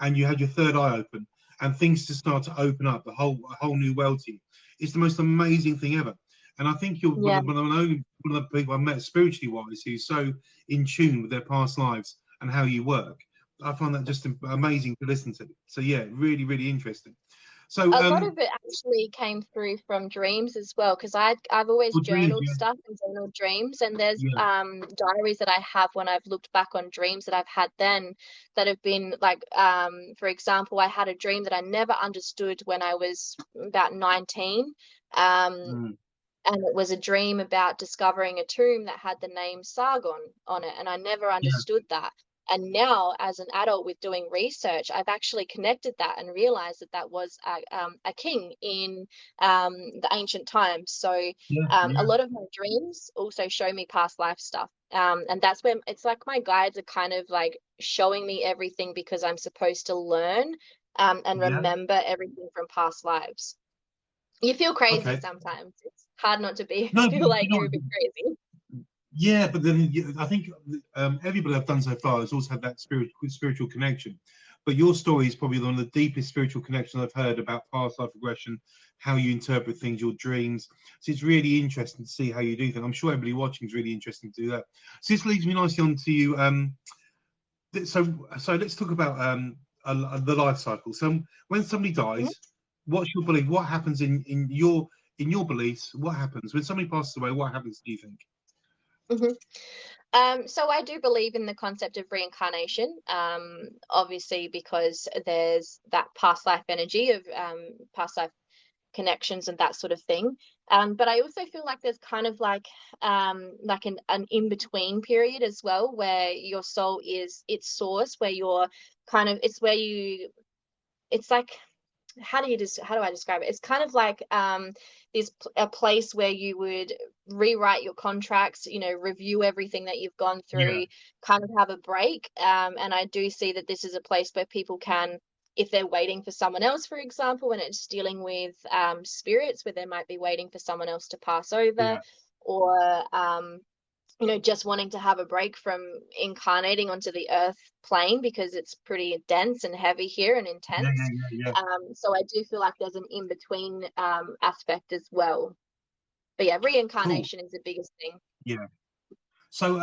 and you had your third eye open, and things just start to open up, a whole new world to you. It's the most amazing thing ever. And I think you're one yeah. of, one of the people I met spiritually wise who's so in tune with their past lives and how you work. I find that just amazing to listen to. So yeah, really, really interesting. So A lot of it actually came through from dreams as well, because I've always for dreams, journaled yeah, stuff and journaled dreams, and there's yeah, diaries that I have when I've looked back on dreams that I've had then that have been like for example, I had a dream that I never understood when I was about 19. Um mm, and it was a dream about discovering a tomb that had the name Sargon on it, and I never yeah, understood that. And now, as an adult with doing research, I've actually connected that and realized that that was a king in the ancient times. So yeah, a yeah, lot of my dreams also show me past life stuff. And that's when it's like my guides are kind of like showing me everything because I'm supposed to learn and yeah. remember everything from past lives. You feel crazy Okay. sometimes. It's hard not to be No, but feel like you know you're what? a bit crazy. Yeah, but then I think everybody I've done so far has also had that spiritual connection. But your story is probably one of the deepest spiritual connections I've heard about past life regression, how you interpret things, your dreams. So it's really interesting to see how you do things. I'm sure everybody watching is really interesting to do that. So this leads me nicely on to you. So let's talk about the life cycle. So when somebody Mhm. dies, what's your belief? What happens in your beliefs? What happens when somebody passes away? What happens? Do you think? Mhm. So I do believe in the concept of reincarnation, obviously because there's that past life energy of past life connections and that sort of thing. But I also feel like there's kind of like an in-between period as well, where your soul is its source, where you're kind of it's where you it's like how do I describe it? It's kind of like a place where you would rewrite your contracts, you know, review everything that you've gone Yeah, through, kind of have a break. And I do see that this is a place where people can, if they're waiting for someone else, for example, and it's dealing with spirits, where they might be waiting for someone else to pass over, yeah, or you know, just wanting to have a break from incarnating onto the earth plane because it's pretty dense and heavy here and yeah, intense. yeah, yeah, yeah. So I do feel like there's an in between aspect as well. But yeah, Cool. reincarnation is the biggest thing. Yeah. So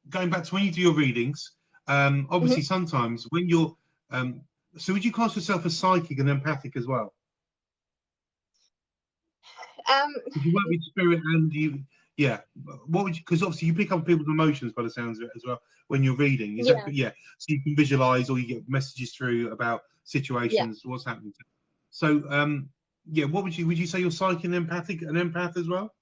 going back to when you do your readings, Hmm. obviously sometimes when you're um, so would you class yourself as psychic and empathic as well? Um, Because you work with spirit and you, yeah. What would you? Because obviously you pick up people's emotions by the sounds of it as well when you're reading. Is that yeah, yeah? So you can visualize or you get messages through about yeah. situations, what's happening. So yeah. What would you say you're psychic and empathic, an empath as well?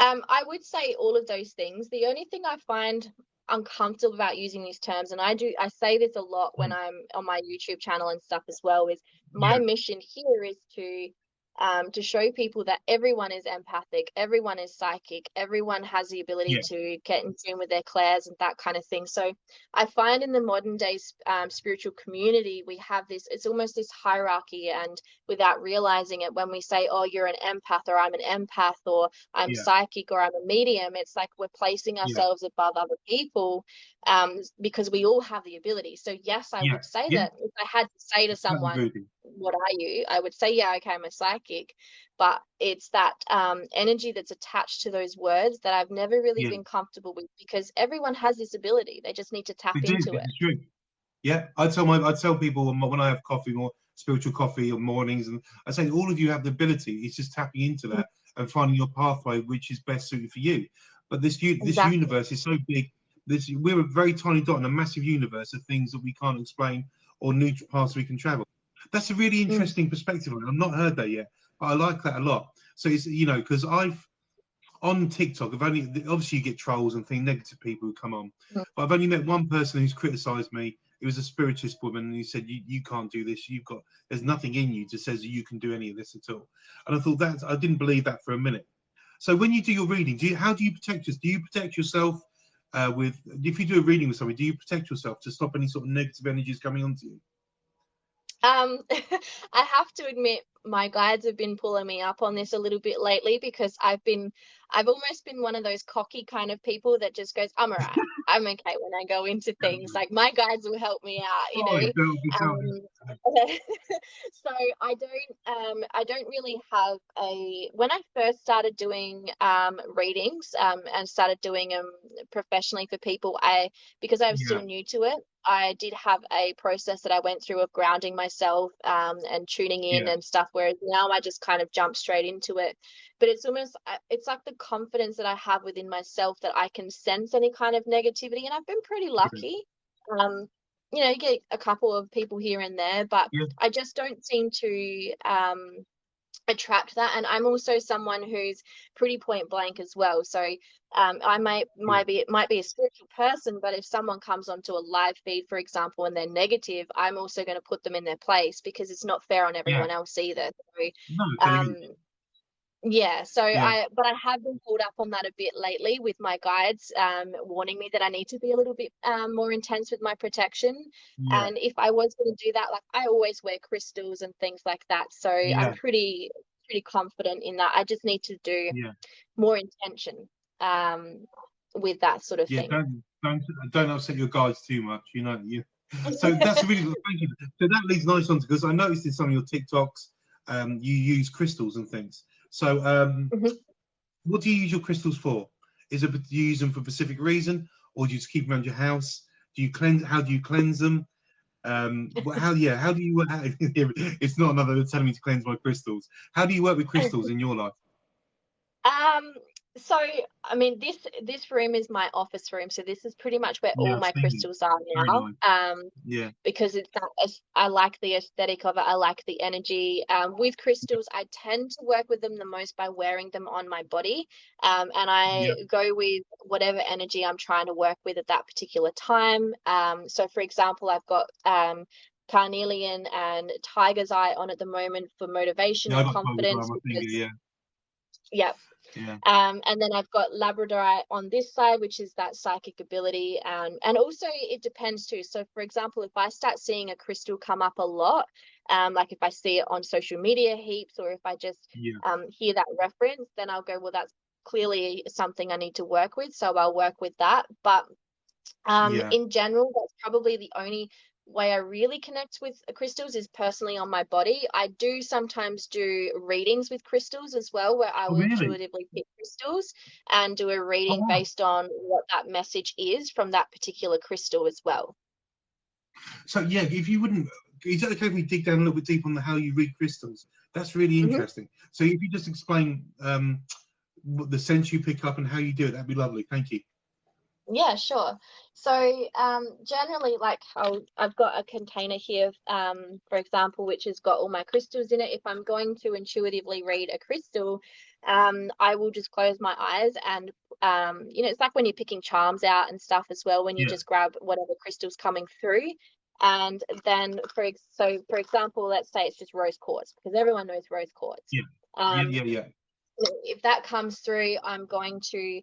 I would say all of those things. The only thing I find uncomfortable about using these terms, and I say this a lot when Mm. I'm on my YouTube channel and stuff as well, is my Yeah, mission here is to show people that everyone is empathic, everyone is psychic, everyone has the ability yeah, to get in tune with their clairs and that kind of thing. So I find in the modern day spiritual community, we have this, it's almost this hierarchy, and without realizing it, when we say, oh, you're an empath, or I'm an empath, or I'm yeah, psychic, or I'm a medium, it's like we're placing yeah, ourselves above other people, because we all have the ability. So yes, I yeah, would say yeah. that if I had to say to Totally someone, agree with you. what are you? I would say, yeah, okay, I'm a psychic. But it's that energy that's attached to those words that I've never really Yeah, been comfortable with, because everyone has this ability. They just need to tap they do. into This it. is true. Yeah, I tell people when I have coffee or spiritual coffee or mornings, and I say all of you have the ability. It's just tapping into Mm. that and finding your pathway which is best suited for you. But this Exactly. universe is so big. This we're a very tiny dot in a massive universe of things that we can't explain or new paths we can travel. That's a really Mm. interesting perspective. I've not heard that yet, but I like that a lot. So it's because I've on TikTok, I've only obviously you get trolls and things, negative people who come on, Mm. but I've only met one person who's criticised me. It was a spiritist woman, and he said, "You can't do this. There's nothing in you that says you can do any of this at all." And I thought I didn't believe that for a minute. So when you do your reading, how do you protect yourself? Do you protect yourself with if you do a reading with somebody? Do you protect yourself to stop any sort of negative energies coming onto you? I have to admit, my guides have been pulling me up on this a little bit lately, because I've almost been one of those cocky kind of people that just goes, I'm all right. I'm okay when I go into things. Like my guides will help me out, you Oh, know. tell me. Um, so I don't really have a, when I first started doing readings and started doing them professionally for people, because I was still Yeah, new to it, I did have a process that I went through of grounding myself and tuning in yeah, and stuff, whereas now I just kind of jump straight into it. But it's almost, it's like the confidence that I have within myself that I can sense any kind of negativity. And I've been pretty yeah, lucky. Um, you know, you get a couple of people here and there, but yeah, I just don't seem to attract that. And I'm also someone who's pretty point blank as well. So I yeah, might be a spiritual person, but if someone comes onto a live feed, for example, and they're negative, I'm also going to put them in their place, because it's not fair on yeah. everyone else either. No, So totally. yeah, so Yeah, but I have been pulled up on that a bit lately with my guides, warning me that I need to be a little bit more intense with my protection. yeah, And if I was going to do that, like I always wear crystals and things like that, so I'm yeah. pretty confident in that. I just need to do Yeah, more intention um, with that sort of yeah. thing. Don't upset your guides too much. You. So that's really good. Thank you. So that leads nice on to because I noticed in some of your TikToks, you use crystals and things. So Mhm. what do you use your crystals for? Is it do you use them for a specific reason, or do you just keep them around your house? Do you cleanse? How do you cleanse them? How yeah? How do you? It's not another telling me to cleanse my crystals. How do you work with crystals in your life? Um, So, I mean, this room is my office room, so this is pretty much where Yeah, all I've my seen it. crystals are Very now. nice. Yeah. Because I like the aesthetic of it. I like the energy. With Yeah. crystals, I tend to work with them the most by wearing them on my body. And Yeah. I go with whatever energy I'm trying to work with at that particular time. So for example, I've got carnelian and tiger's eye on at the moment for motivation Yeah, I and got told as well, confidence my finger. because Yeah. yeah. Yeah. And then I've got Labradorite on this side, which is that psychic ability. And also it depends too. So for example, if I start seeing a crystal come up a lot, like if I see it on social media heaps, or if I just Yeah. hear that reference, then I'll go, well, that's clearly something I need to work with. So I'll work with that. But Yeah. in general, that's probably the only way I really connect with crystals is personally on my body. I do sometimes do readings with crystals as well, where I Oh, will really? intuitively pick crystals and do a Oh, reading wow. based on what that message is from that particular crystal as well. So yeah, if you wouldn't, is that okay if we dig down a little bit deep on how you read crystals? That's really Mhm. interesting. So if you just explain what the sense you pick up and how you do it, that'd be lovely. Thank you. Yeah, sure. So, generally, like I've got a container here, for example, which has got all my crystals in it. If I'm going to intuitively read a crystal, I will just close my eyes and, it's like when you're picking charms out and stuff as well, when you Yeah. just grab whatever crystal's coming through. And then, for example, let's say it's just rose quartz, because everyone knows rose quartz. Yeah. Yeah. Um, Yeah. Yeah. if that comes through, I'm going to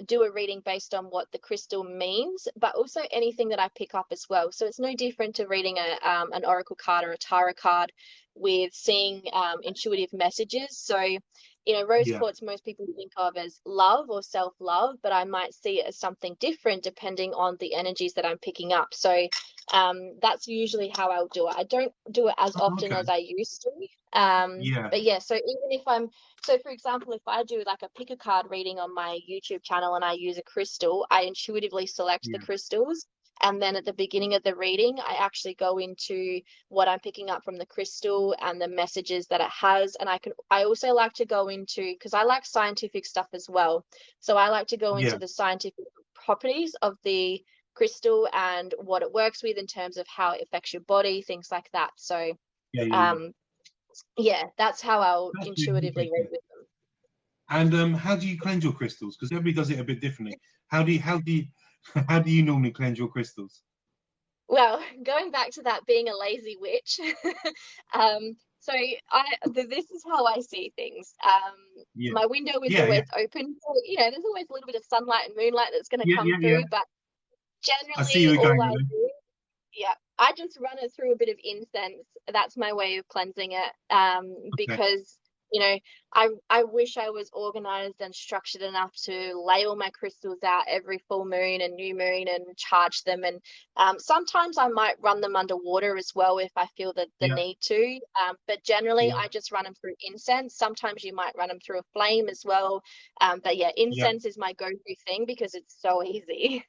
do a reading based on what the crystal means, but also anything that I pick up as well. So it's no different to reading an oracle card or a tarot card with seeing intuitive messages. So, rose Yeah. quartz most people think of as love or self-love, but I might see it as something different depending on the energies that I'm picking up. So that's usually how I'll do it. I don't do it as Oh, often okay. as I used to. Yeah. But yeah, so even if I'm so, for example, if I do like a pick a card reading on my YouTube channel and I use a crystal, I intuitively select the Yeah. crystals. And then at the beginning of the reading, I actually go into what I'm picking up from the crystal and the messages that it has. And I also like to go into, because I like scientific stuff as well. So I like to go Yeah. into the scientific properties of the crystal and what it works with in terms of how it affects your body, things like that. So, Yeah. Yeah. Yeah. um, yeah, that's how I'll That's really intuitively read interesting. with them. And how do you cleanse your crystals? Because everybody does it a bit differently. How do you how do you normally cleanse your crystals? Well, going back to that being a lazy witch, so this is how I see things. Yeah. My window is Yeah. Yeah. always open, so there's always a little bit of sunlight and moonlight that's going to Yeah. come Yeah. Yeah. through, but I see generally you all going I with it. do, yeah, I just run it through a bit of incense. That's my way of cleansing it. Okay. Because you know, I wish I was organized and structured enough to lay all my crystals out every full moon and new moon and charge them. And sometimes I might run them underwater as well if I feel that the Yeah. need to. But generally, Yeah. I just run them through incense. Sometimes you might run them through a flame as well. But yeah, Yeah. incense is my go-to thing because it's so easy.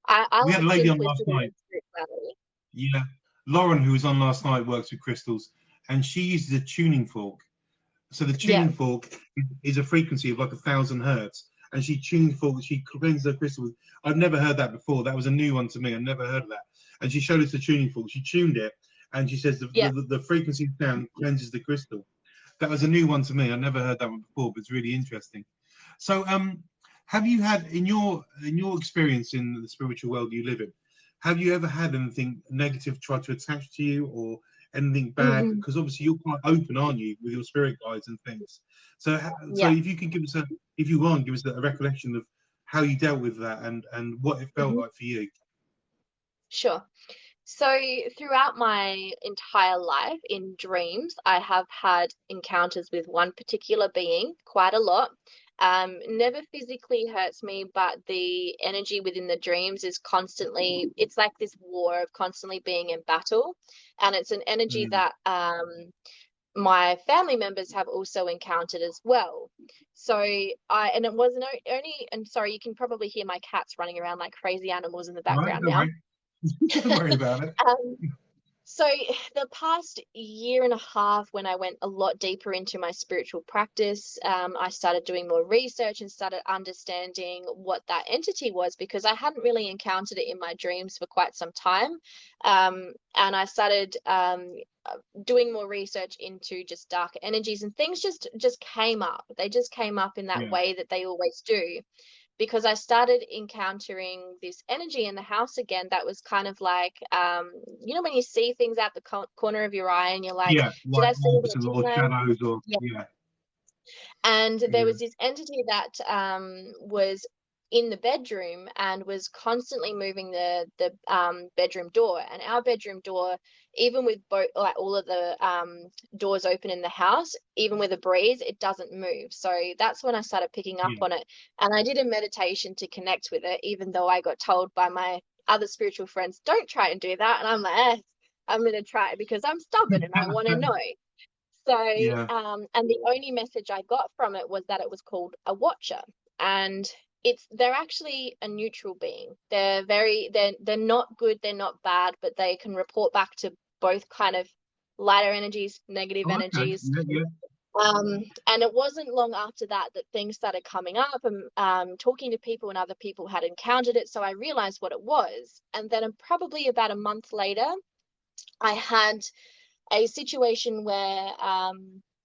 I We had a like lady on last simplicity night. and spirituality. Yeah. Lauren, who was on last night, works with crystals, and she uses a tuning fork. So the Yeah, tuning fork is a frequency of like 1,000 hertz, and she tunes fork. She cleanses her crystal. I've never heard that before. That was a new one to me. I've never heard of that. And she showed us the tuning fork. She tuned it, and she says yeah. the frequency sound cleanses the crystal. That was a new one to me. I never heard that one before, but it's really interesting. So, have you had in your experience in the spiritual world you live in, have you ever had anything negative try to attach to you or anything bad? Mm-mm. Because obviously you're quite open, aren't you, with your spirit guides and things. So, so Yeah. if you could give us if you want, give us a recollection of how you dealt with that and what it felt Hmm. like for you. Sure. So throughout my entire life in dreams, I have had encounters with one particular being quite a lot. Never physically hurts me, but the energy within the dreams is constantly, it's like this war of constantly being in battle. And it's an energy Mm. that my family members have also encountered as well. So and it wasn't only, and sorry, you can probably hear my cats running around like crazy animals in the All right, background don't now. worry, don't worry about it. Um, So the past year and a half, when I went a lot deeper into my spiritual practice, I started doing more research and started understanding what that entity was, because I hadn't really encountered it in my dreams for quite some time. And I started doing more research into just darker energies, and things just came up. They just came up in that Yeah. way that they always do, because I started encountering this energy in the house again that was kind of like, when you see things out the corner of your eye and you're like, Yeah, did like I see orbs that? or Didn't I? shadows or Yeah. yeah, And there yeah, was this entity that was in the bedroom and was constantly moving the bedroom door. And our bedroom door, even with both, like all of the doors open in the house, even with a breeze, it doesn't move. So that's when I started picking up yeah. on it. And I did a meditation to connect with it, even though I got told by my other spiritual friends, don't try and do that. And I'm like, I'm going to try it because I'm stubborn and I want to know. So, Yeah. and the only message I got from it was that it was called a watcher. And they're actually a neutral being. They're not good, they're not bad, but they can report back to both kind of lighter energies, negative Oh, okay. energies. Yeah, yeah, And it wasn't long after that that things started coming up, and talking to people, and other people had encountered it. So I realized what it was. And then probably about a month later, I had a situation where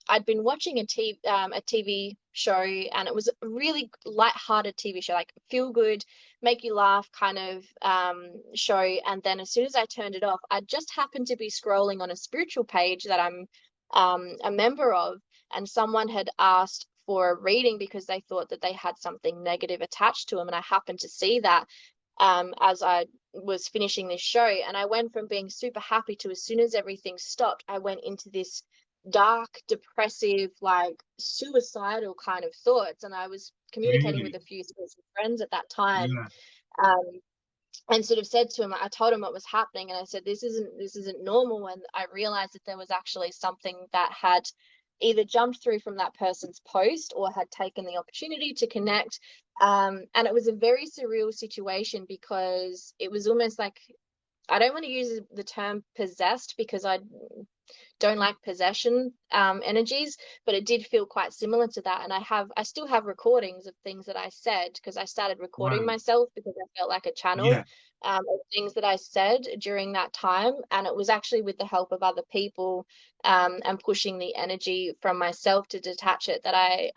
I'd been watching a TV show, and it was a really light-hearted TV show, like feel good, make you laugh kind of show. And then as soon as I turned it off, I just happened to be scrolling on a spiritual page that I'm a member of, and someone had asked for a reading because they thought that they had something negative attached to them, and I happened to see that as I was finishing this show. And I went from being super happy to, as soon as everything stopped, I went into this dark, depressive, like suicidal kind of thoughts. And I was communicating with really. a few spiritual friends at that time, Yeah, um, and sort of said to him, I told him what was happening, and I said, this isn't normal. And I realized that there was actually something that had either jumped through from that person's post or had taken the opportunity to connect. And it was a very surreal situation, because it was almost like, I don't want to use the term possessed, because I don't like possession energies, but it did feel quite similar to that. And I still have recordings of things that I said, because I started recording wow. myself because I felt like a channel Yeah, of things that I said during that time. And it was actually with the help of other people, and pushing the energy from myself to detach it, that I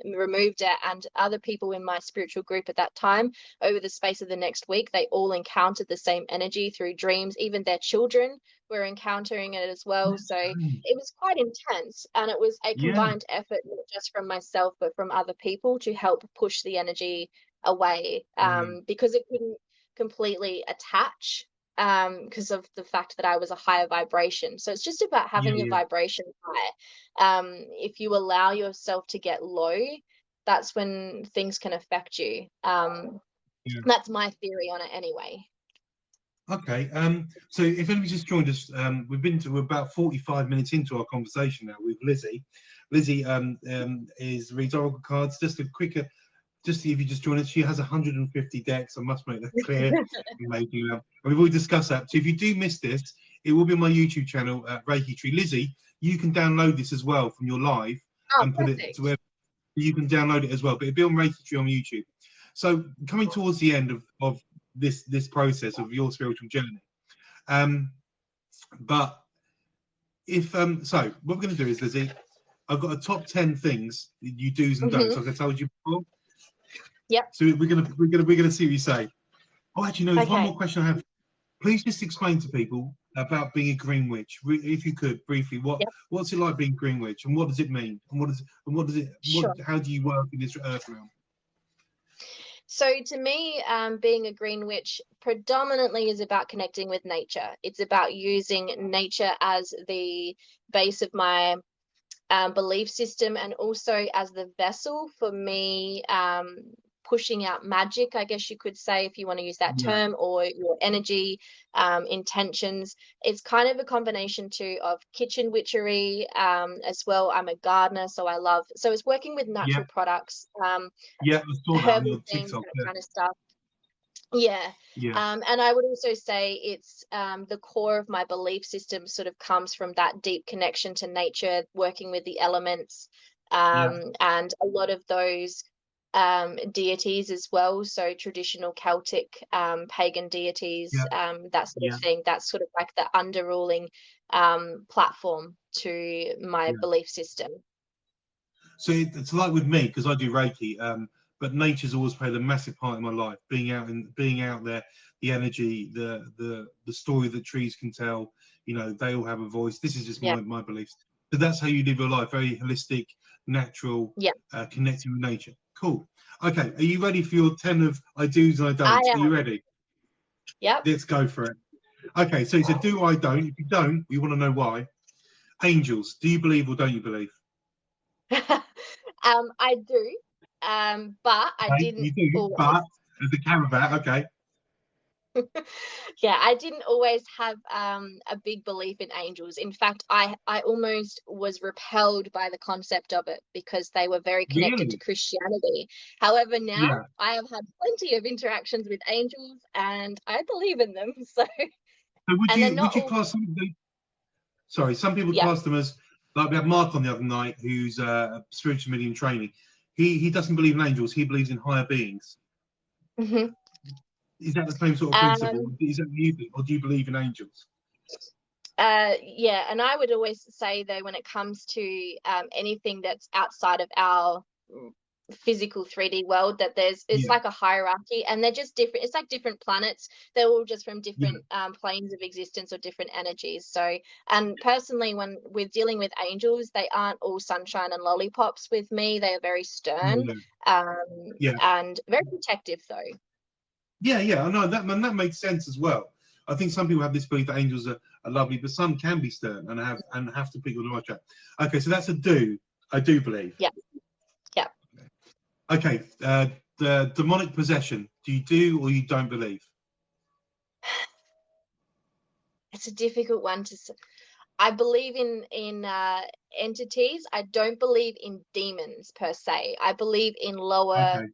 removed it. And other people in my spiritual group at that time, over the space of the next week, they all encountered the same energy through dreams. Even their children were encountering it as well. that's So strange. it was quite intense, and it was a Yeah, combined effort, not just from myself but from other people, to help push the energy away, yeah, because it couldn't completely attach, because of the fact that I was a higher vibration. So it's just about yeah, having your yeah, vibration high. If you allow yourself to get low, that's when things can affect you. yeah. That's my theory on it anyway. Okay. So if anybody's just joined us, we're about 45 minutes into our conversation now with Lizzy. Lizzy is reads oracle cards. Just a quicker, just if you just join us, she has 150 decks. I must make that clear. Maybe, and we've already discussed that. So if you do miss this, it will be on my YouTube channel, Reiki Tree. Lizzy, you can download this as well from your live Oh, and put it to perfect. where you can download it as well. But it'll be on Reiki Tree on YouTube. So coming towards the end of this process of your spiritual journey. Um, but if so what we're going to do is, Lizzy, I've got a top 10 things that you do's and don'ts, Hmm. like I told you before. Yep. So we're gonna see what you say. Oh, actually, no. There's one Okay. more question I have. Please just explain to people about being a green witch, if you could briefly. Yep. What's it like being green witch, and what does it mean, and what does it what Sure. how do you work in this earth realm? So to me, being a green witch predominantly is about connecting with nature. It's about using nature as the base of my belief system, and also as the vessel for me, pushing out magic, I guess you could say, if you want to use that Yeah, term, or your energy, intentions. It's kind of a combination too of kitchen witchery, as well. I'm a gardener, so it's working with yeah, natural products, yeah. I saw that on herbal your things, TikTok. that Yeah, kind of stuff. Yeah. Yeah, And I would also say it's the core of my belief system sort of comes from that deep connection to nature, working with the elements, yeah, and a lot of those deities as well. So traditional Celtic pagan deities, yeah, that sort of yeah, thing. That's sort of like the underruling platform to my yeah. belief system. So it's like with me because I do Reiki, but nature's always played a massive part in my life. Being out there, the energy, the story that trees can tell. You know, they all have a voice. This is just Yeah. my beliefs. So that's how you live your life, very holistic, natural, Yeah, connecting with nature. Cool. Okay, are you ready for your 10 of I do's and I I don'ts? Are you am. ready? Yep. Let's go for it. Okay, so it's a do I don't. If you don't, we want to know why. Angels, do you believe or don't you believe? I do, but I Okay, didn't you do, always. but as a caravan, okay. Yeah, I didn't always have a big belief in angels. In fact, I almost was repelled by the concept of it because they were very connected to Really? Christianity. However, now Yeah. I have had plenty of interactions with angels and I believe in them. So, So and they're not would you all, class sorry, some people yeah. class them as like we had Mark on the other night who's spiritual medium training. He doesn't believe in angels, he believes in higher beings. Mhm. Is that the same sort of principle? Um, Is that what you think, or do you believe in angels? yeah, and I would always say though, when it comes to anything that's outside of our physical 3D world, that it's Yeah, like a hierarchy, and they're just different. It's like different planets. They're all just from yeah, different planes of existence or different energies. So, and personally, when we're dealing with angels, they aren't all sunshine and lollipops with me. They are very stern, yeah, um, yeah, and very protective though. yeah, yeah. I know that man. That makes sense as well. I think some people have this belief that angels are lovely, but some can be stern and have to pick on the right track. Okay, so that's a do. I do believe. Yeah, yeah. Okay, the demonic possession. Do you do or you don't believe? It's a difficult one to I believe in entities. I don't believe in demons per se. I believe in lower Okay,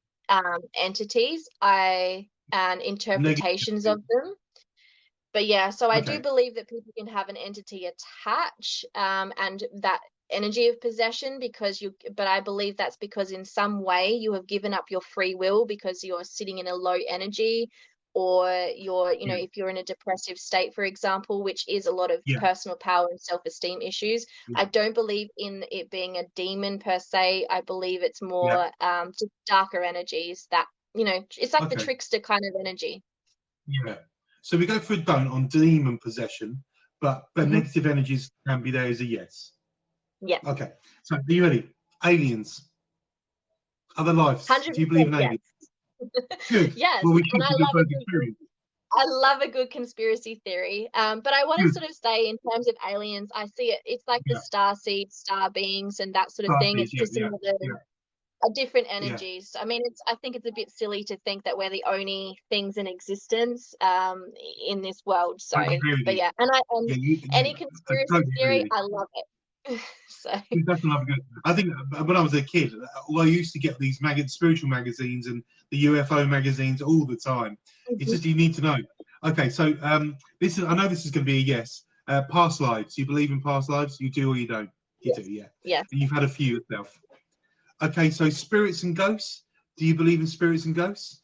entities. I and negative interpretations energy. of them. But yeah, so I do Okay, believe that people can have an entity attach, and that energy of possession because you. But I believe that's because in some way you have given up your free will because you're sitting in a low energy, or you're, yeah, if you're in a depressive state, for example, which is a lot of yeah, personal power and self-esteem issues. yeah, I don't believe in it being a demon per se. I believe it's yeah. more just darker energies that, it's like the Okay, trickster kind of energy. yeah. So we go for a don't on demon possession, but Hmm. negative energies can be there as a yes. Yeah. Okay, so are you ready? Aliens, other lives. Do you believe 100% in yes. aliens? Good. Yes, Well, we and should do your first experience. I love a good conspiracy theory. But I want to Good. sort of say in terms of aliens, I see it's like the Yeah. star seed, star beings, and that sort of thing. Starseeds. It's Yeah, just yeah, another yeah, a different yeah. energies. I mean, I think it's a bit silly to think that we're the only things in existence in this world. So, I agree with but you. yeah, and Yeah, any I conspiracy totally agree theory, with I love it. So, you. That's another good. I think when I was a kid, I used to get these spiritual magazines and the UFO magazines all the time. It's mhm. just you need to know. Okay, so this is. I know this is going to be a yes. Past lives. You believe in past lives? You do or you don't? You do, Yes, yeah. yes, And you've had a few yourself. Okay, so spirits and ghosts. Do you believe in spirits and ghosts?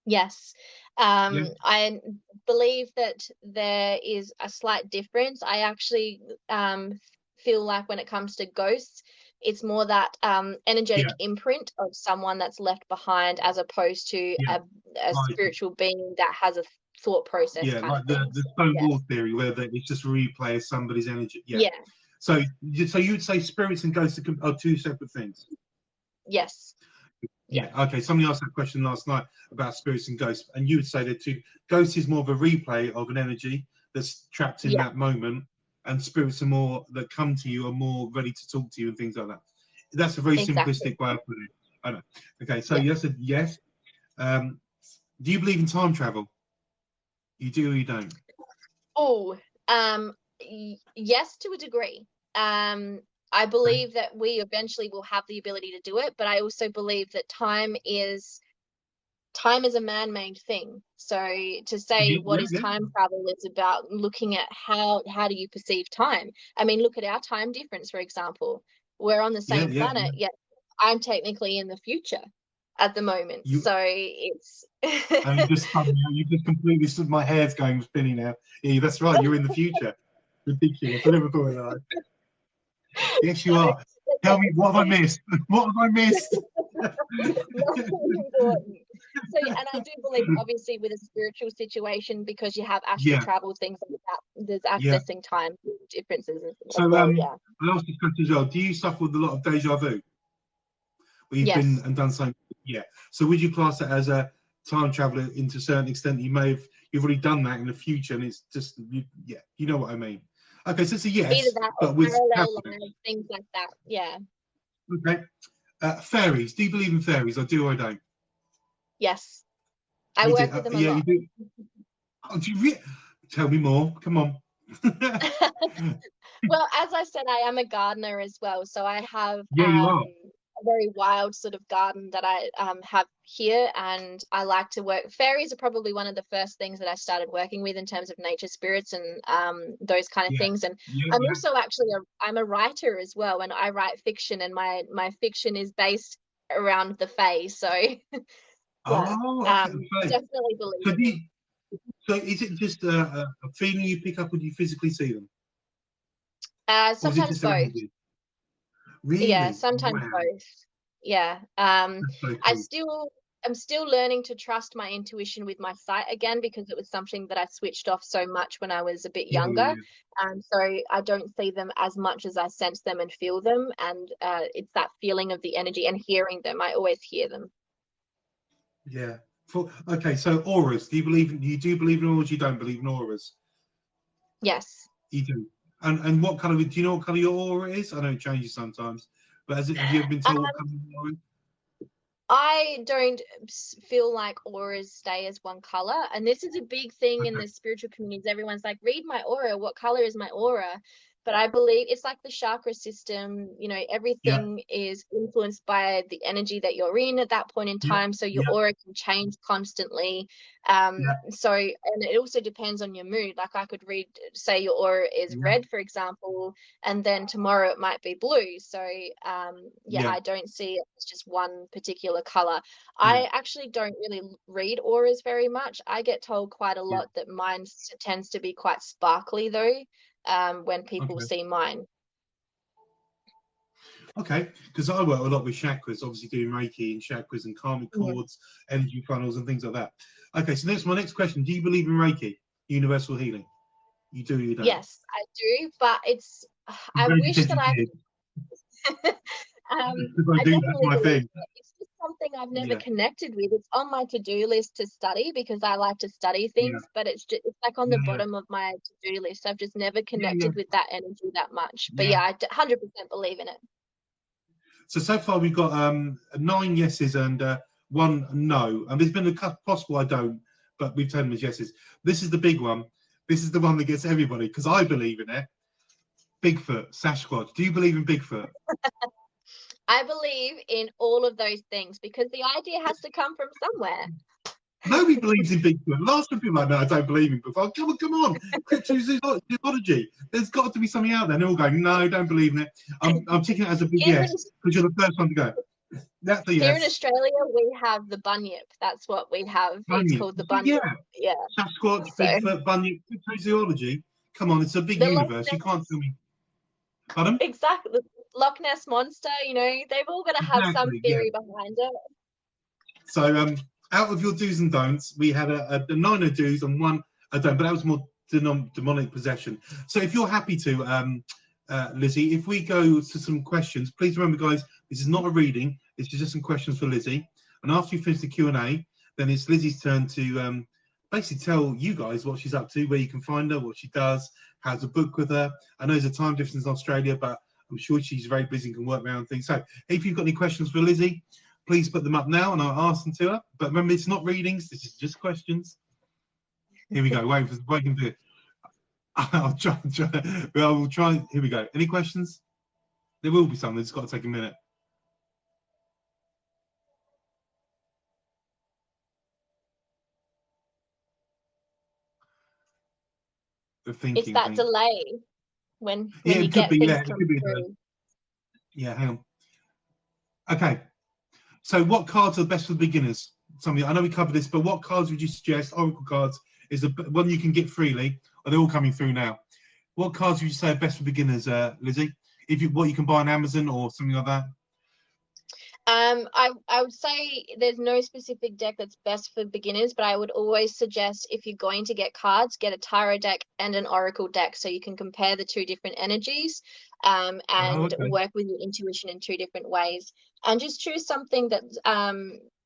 yes. Yeah, I believe that there is a slight difference. I actually feel like when it comes to ghosts, it's more that energetic yeah, imprint of someone that's left behind as opposed to yeah. a Right. spiritual being that has a thought process Yeah, kind like of thing. the So, stone yeah. wall theory, where it's just a replay of somebody's energy. Yeah. Yeah. So, so you would say spirits and ghosts are two separate things. Yes. Yeah. Yeah. Okay. Somebody asked that question last night about spirits and ghosts, and you would say that two ghosts is more of a replay of an energy that's trapped in Yeah. that moment, and spirits are more that come to you are more ready to talk to you and things like that. That's a very Exactly. simplistic way of putting it. I know. Okay. So Yeah. you said yes. Um, do you believe in time travel? You do or you don't? Oh, yes, to a degree. I Okay. believe that we eventually will have the ability to do it, but I also believe that time is time is a man-made thing. So to say Yeah, what yeah, is yeah, time travel is about looking at how do you perceive time. I mean, look at our time difference, for example. We're on the yeah, same yeah, planet, yeah. yet I'm technically in the future at the moment. You So it's and you just spun me out. You just completely stood. My hair's going spinning now. Yeah, that's right. You're in the future. Ridiculous. I never thought of that. Yes, you so are. Tell me, what have I missed? What have I missed? very important. So, and I do believe, obviously, with a spiritual situation, because you have astral Yeah, travel, things like that, there's yeah. accessing time differences as So, well. Yeah. I asked this question as well. Do you suffer with a lot of deja vu? Where you've been Yes. and done something? Yeah. So, would you class it as a time traveler into a certain extent? You've already done that in the future, and it's just yeah, you know what I mean. Okay, so it's a Either yes, that or but with parallel caveats. lives, things like that. Yeah. Okay. Fairies. Do you believe in fairies? I do or I don't? Yes. I You do. work with them a Yeah, you lot. do. Oh, do you tell me more. Come on. Well, as I said, I am a gardener as well. So I have Yeah, you are. a very wild sort of garden that I have here, and I like to work. Fairies are probably one of the first things that I started working with in terms of nature spirits and those kind of Yeah, things. And yeah, I'm yeah. also actually I'm a writer as well, and I write fiction, and my fiction is based around the Fae. So yeah, Oh, okay. Okay. definitely believe So, in them. so is it just a feeling you pick up when you physically see them, or is it Sometimes just both. around you? Yeah, Really? sometimes Wow, both. Yeah. that's so I cool. still I'm still learning to trust my intuition with my sight again because it was something that I switched off so much when I was a bit Yeah, younger. yeah, So I don't see them as much as I sense them and feel them. And it's that feeling of the energy and hearing them. I always hear them. yeah. Yeah. Okay, so auras. You do believe in auras? You don't believe in auras? Yes. You do. And what color? Do you know what color your aura is? I know it changes sometimes, but have you ever been told what color your aura is? I don't feel like auras stay as one color. And this is a big thing in Okay. the spiritual communities. Everyone's like, read my aura. What color is my aura? But I believe it's like the chakra system. Yeah, Everything is influenced by the energy that you're in at that point in yeah, time. So your yeah, aura can change constantly. yeah, And it also depends on your mood. Like I could say your aura is yeah, red, for example, and then tomorrow it might be blue. So yeah, yeah, I don't see it as just one particular color. yeah, I actually don't really read auras very much. I get told quite a yeah. lot that mine tends to be quite sparkly though, when people Okay. see mine. Okay, because I work a lot with chakras, obviously doing Reiki and chakras and karmic Yeah. cords, energy funnels, and things like that. Okay, so my next question: do you believe in Reiki, universal healing? You do, you don't? Yes, I do, but I'm I glad you wish said that you I did, because I I do. That's definitely my believe thing. in it. It's just something I've never Yeah, connected with. It's on my to-do list to study because I like to study yeah, things, but it's like on the yeah, bottom of my to-do list. I've just never yeah, yeah, connected with that energy that much. But yeah. yeah, I 100% believe in it. So far we've got 9 yeses and one no, and there's been a couple possible I don't, but we've taken them as yeses. This is the big one. This is the one that gets everybody because I believe in it. Bigfoot, Sasquatch. Do you believe in Bigfoot? I believe in all of those things because the idea has to come from somewhere. Nobody believes in Bigfoot. Last time people are like, no, I don't believe in Bigfoot. Come on. Cryptozoology. There's got to be something out there. And they're all going, no, don't believe in it. I'm taking it as a big Here in yes because you're the first one to go. That's a here in yes. Australia, we have the bunyip. That's what we have. It's Bunyip. called the So, yeah, bunyip. Yeah. Sasquatch, So Bigfoot, Bunyip, cryptozoology. Come on, it's a big the Loch universe. You can't Ness, tell me. Pardon? exactly, the Loch Ness monster. They've all got to have some Exactly, yeah. theory behind it. So, out of your do's and don'ts, we had a 9 of do's and 1 a don't, but that was more demonic possession. So, if you're happy to, Lizzy, if we go to some questions, please remember, guys, this is not a reading. This is just some questions for Lizzy. And after you finish the Q&A, then it's Lizzy's turn to basically tell you guys what she's up to, where you can find her, what she does, how to book with her. I know there's a time difference in Australia, but I'm sure she's very busy and can work around things. So, if you've got any questions for Lizzy, please put them up now and I'll ask them to her. But remember, it's not readings, this is just questions. Here we go. Waiting for I'll try. I will try. Here we go. Any questions? There will be some. It's got to take a minute. of It's thinking, I that think. delay when Yeah, you it could get be. things Yeah, it come could be. through. Yeah, hang on. Okay. So, what cards are best for beginners? Something I know we covered this, but what cards would you suggest? Oracle cards is the one you can get freely. Or they're all coming through now. What cards would you say are best for beginners, Lizzy? If you what you can buy on Amazon or something like that? I would say there's no specific deck that's best for beginners, but I would always suggest if you're going to get cards, get a tarot deck and an oracle deck so you can compare the two different energies, Oh, and okay. work with your intuition in two different ways. And just choose something that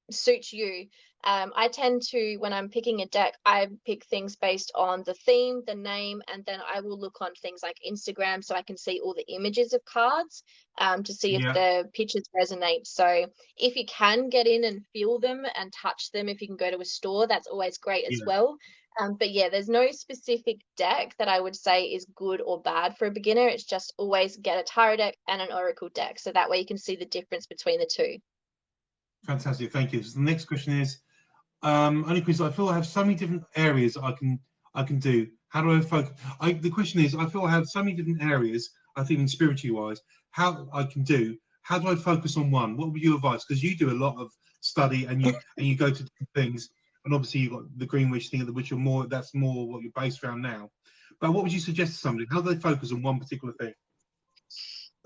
suits you. I tend to, when I'm picking a deck, I pick things based on the theme, the name, and then I will look on things like Instagram so I can see all the images of cards, to see if Yeah, the pictures resonate. So if you can get in and feel them and touch them, if you can go to a store, that's always great as yeah. well. But yeah, there's no specific deck that I would say is good or bad for a beginner. It's just always get a tarot deck and an oracle deck. So that way you can see the difference between the two. Fantastic. Thank you. So the next question is only because I feel I have so many different areas I can do. How do I focus? The question is, I feel I have so many different areas. I think, in spiritually wise, how I can do. How do I focus on one? What would you advise? Because you do a lot of study and you go to different things, and obviously you've got the Greenwich thing, which are more that's more what you're based around now. But what would you suggest to somebody? How do they focus on one particular thing?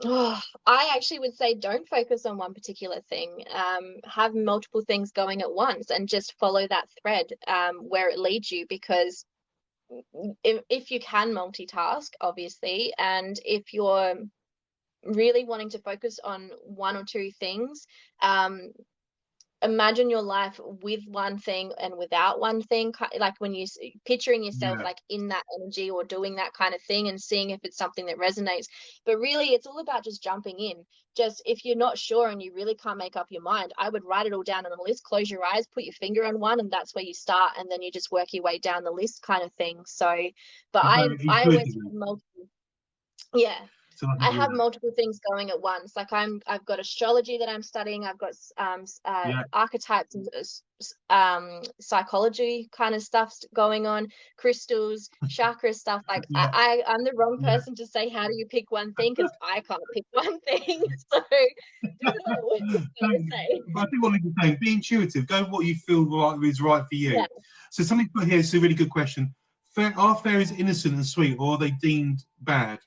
Oh, I actually would say don't focus on one particular thing. Have multiple things going at once and just follow that thread, where it leads you, because if you can multitask, obviously, and if you're really wanting to focus on one or two things, um, imagine your life with one thing and without one thing, like when you picturing yourself Yeah, like in that energy or doing that kind of thing and seeing if it's something that resonates. But really it's all about just jumping in. Just if you're not sure and you really can't make up your mind, I would write it all down on a list, close your eyes, put your finger on one, and that's where you start, and then you just work your way down the list kind of thing. So but so I always intuitively. have multiple. Yeah, So I I can do have that. multiple things going at once. Like I've got astrology that I'm studying. I've got Yeah, archetypes and psychology kind of stuff going on, crystals, chakra stuff. Like yeah, I'm the wrong yeah. person to say how do you pick one thing, because I can't pick one thing. So do it all. I would Thank- say. but I think what you're saying, be intuitive. Go with what you feel is right for Yeah. you. So somebody put here, it's a really good question. Are fairies innocent and sweet, or are they deemed bad?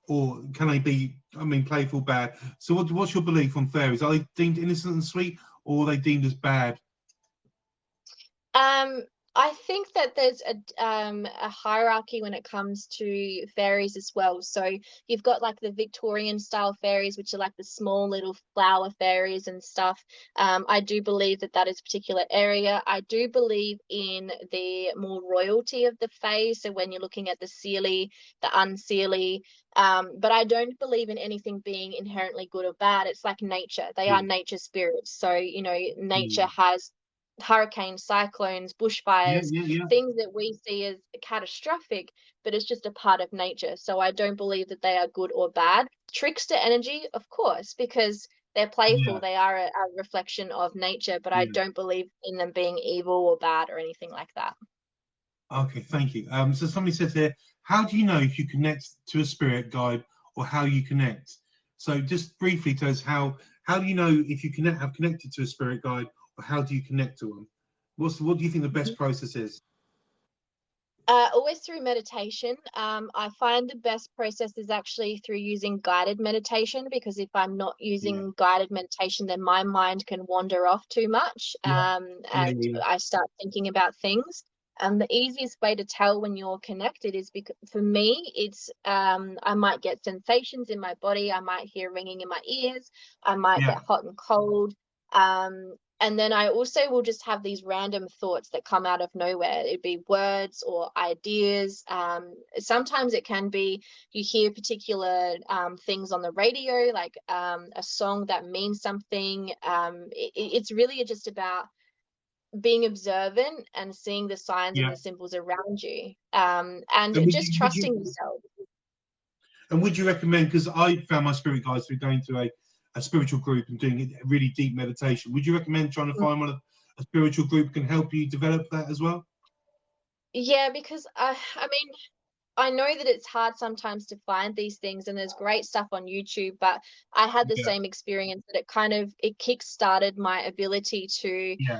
Or can they be, I mean, playful bad? So what's your belief on fairies? Are they deemed innocent and sweet, or are they deemed as bad? Um, I think that there's a hierarchy when it comes to fairies as well. So you've got like the Victorian style fairies, which are like the small little flower fairies and stuff. I do believe that that is a particular area. I do believe in the more royalty of the fae. So when you're looking at the seelie, the unseelie, but I don't believe in anything being inherently good or bad. It's like nature. They are Yeah, nature spirits. So, nature yeah, has hurricanes, cyclones, yeah, bushfires, yeah, yeah. things that we see as catastrophic, but it's just a part of nature. So I don't believe that they are good or bad. Trickster energy, of course, because they're playful, Yeah, they are a reflection of nature, but I yeah. don't believe in them being evil or bad or anything like that. Okay, thank you. So somebody says here, how do you know if you connect to a spirit guide or how you connect? So just briefly tell us how do you know if you have connected to a spirit guide or how do you connect to one? What do you think the best process is? Always through meditation. I find the best process is actually through using guided meditation, because if I'm not Yeah, using guided meditation, then my mind can wander off too much, yeah, yeah, and yeah, I start thinking about things. The easiest way to tell when you're connected is, because for me, it's I might get sensations in my body, I might hear ringing in my ears, I might yeah, get hot and cold. And then I also will just have these random thoughts that come out of nowhere. It'd be words or ideas. Sometimes it can be you hear particular things on the radio, like a song that means something. It's really just about being observant and seeing the signs and yeah. the symbols around you, and And would just you would you trusting yourself. and would you recommend? Because I found my spirit guides through going to a spiritual group and doing a really deep meditation. Would you recommend trying to find one of a spiritual group can help you develop that as well? Yeah, because I mean, I know that it's hard sometimes to find these things, and there's great stuff on YouTube, but I had the Yeah, same experience that it kick-started my ability yeah,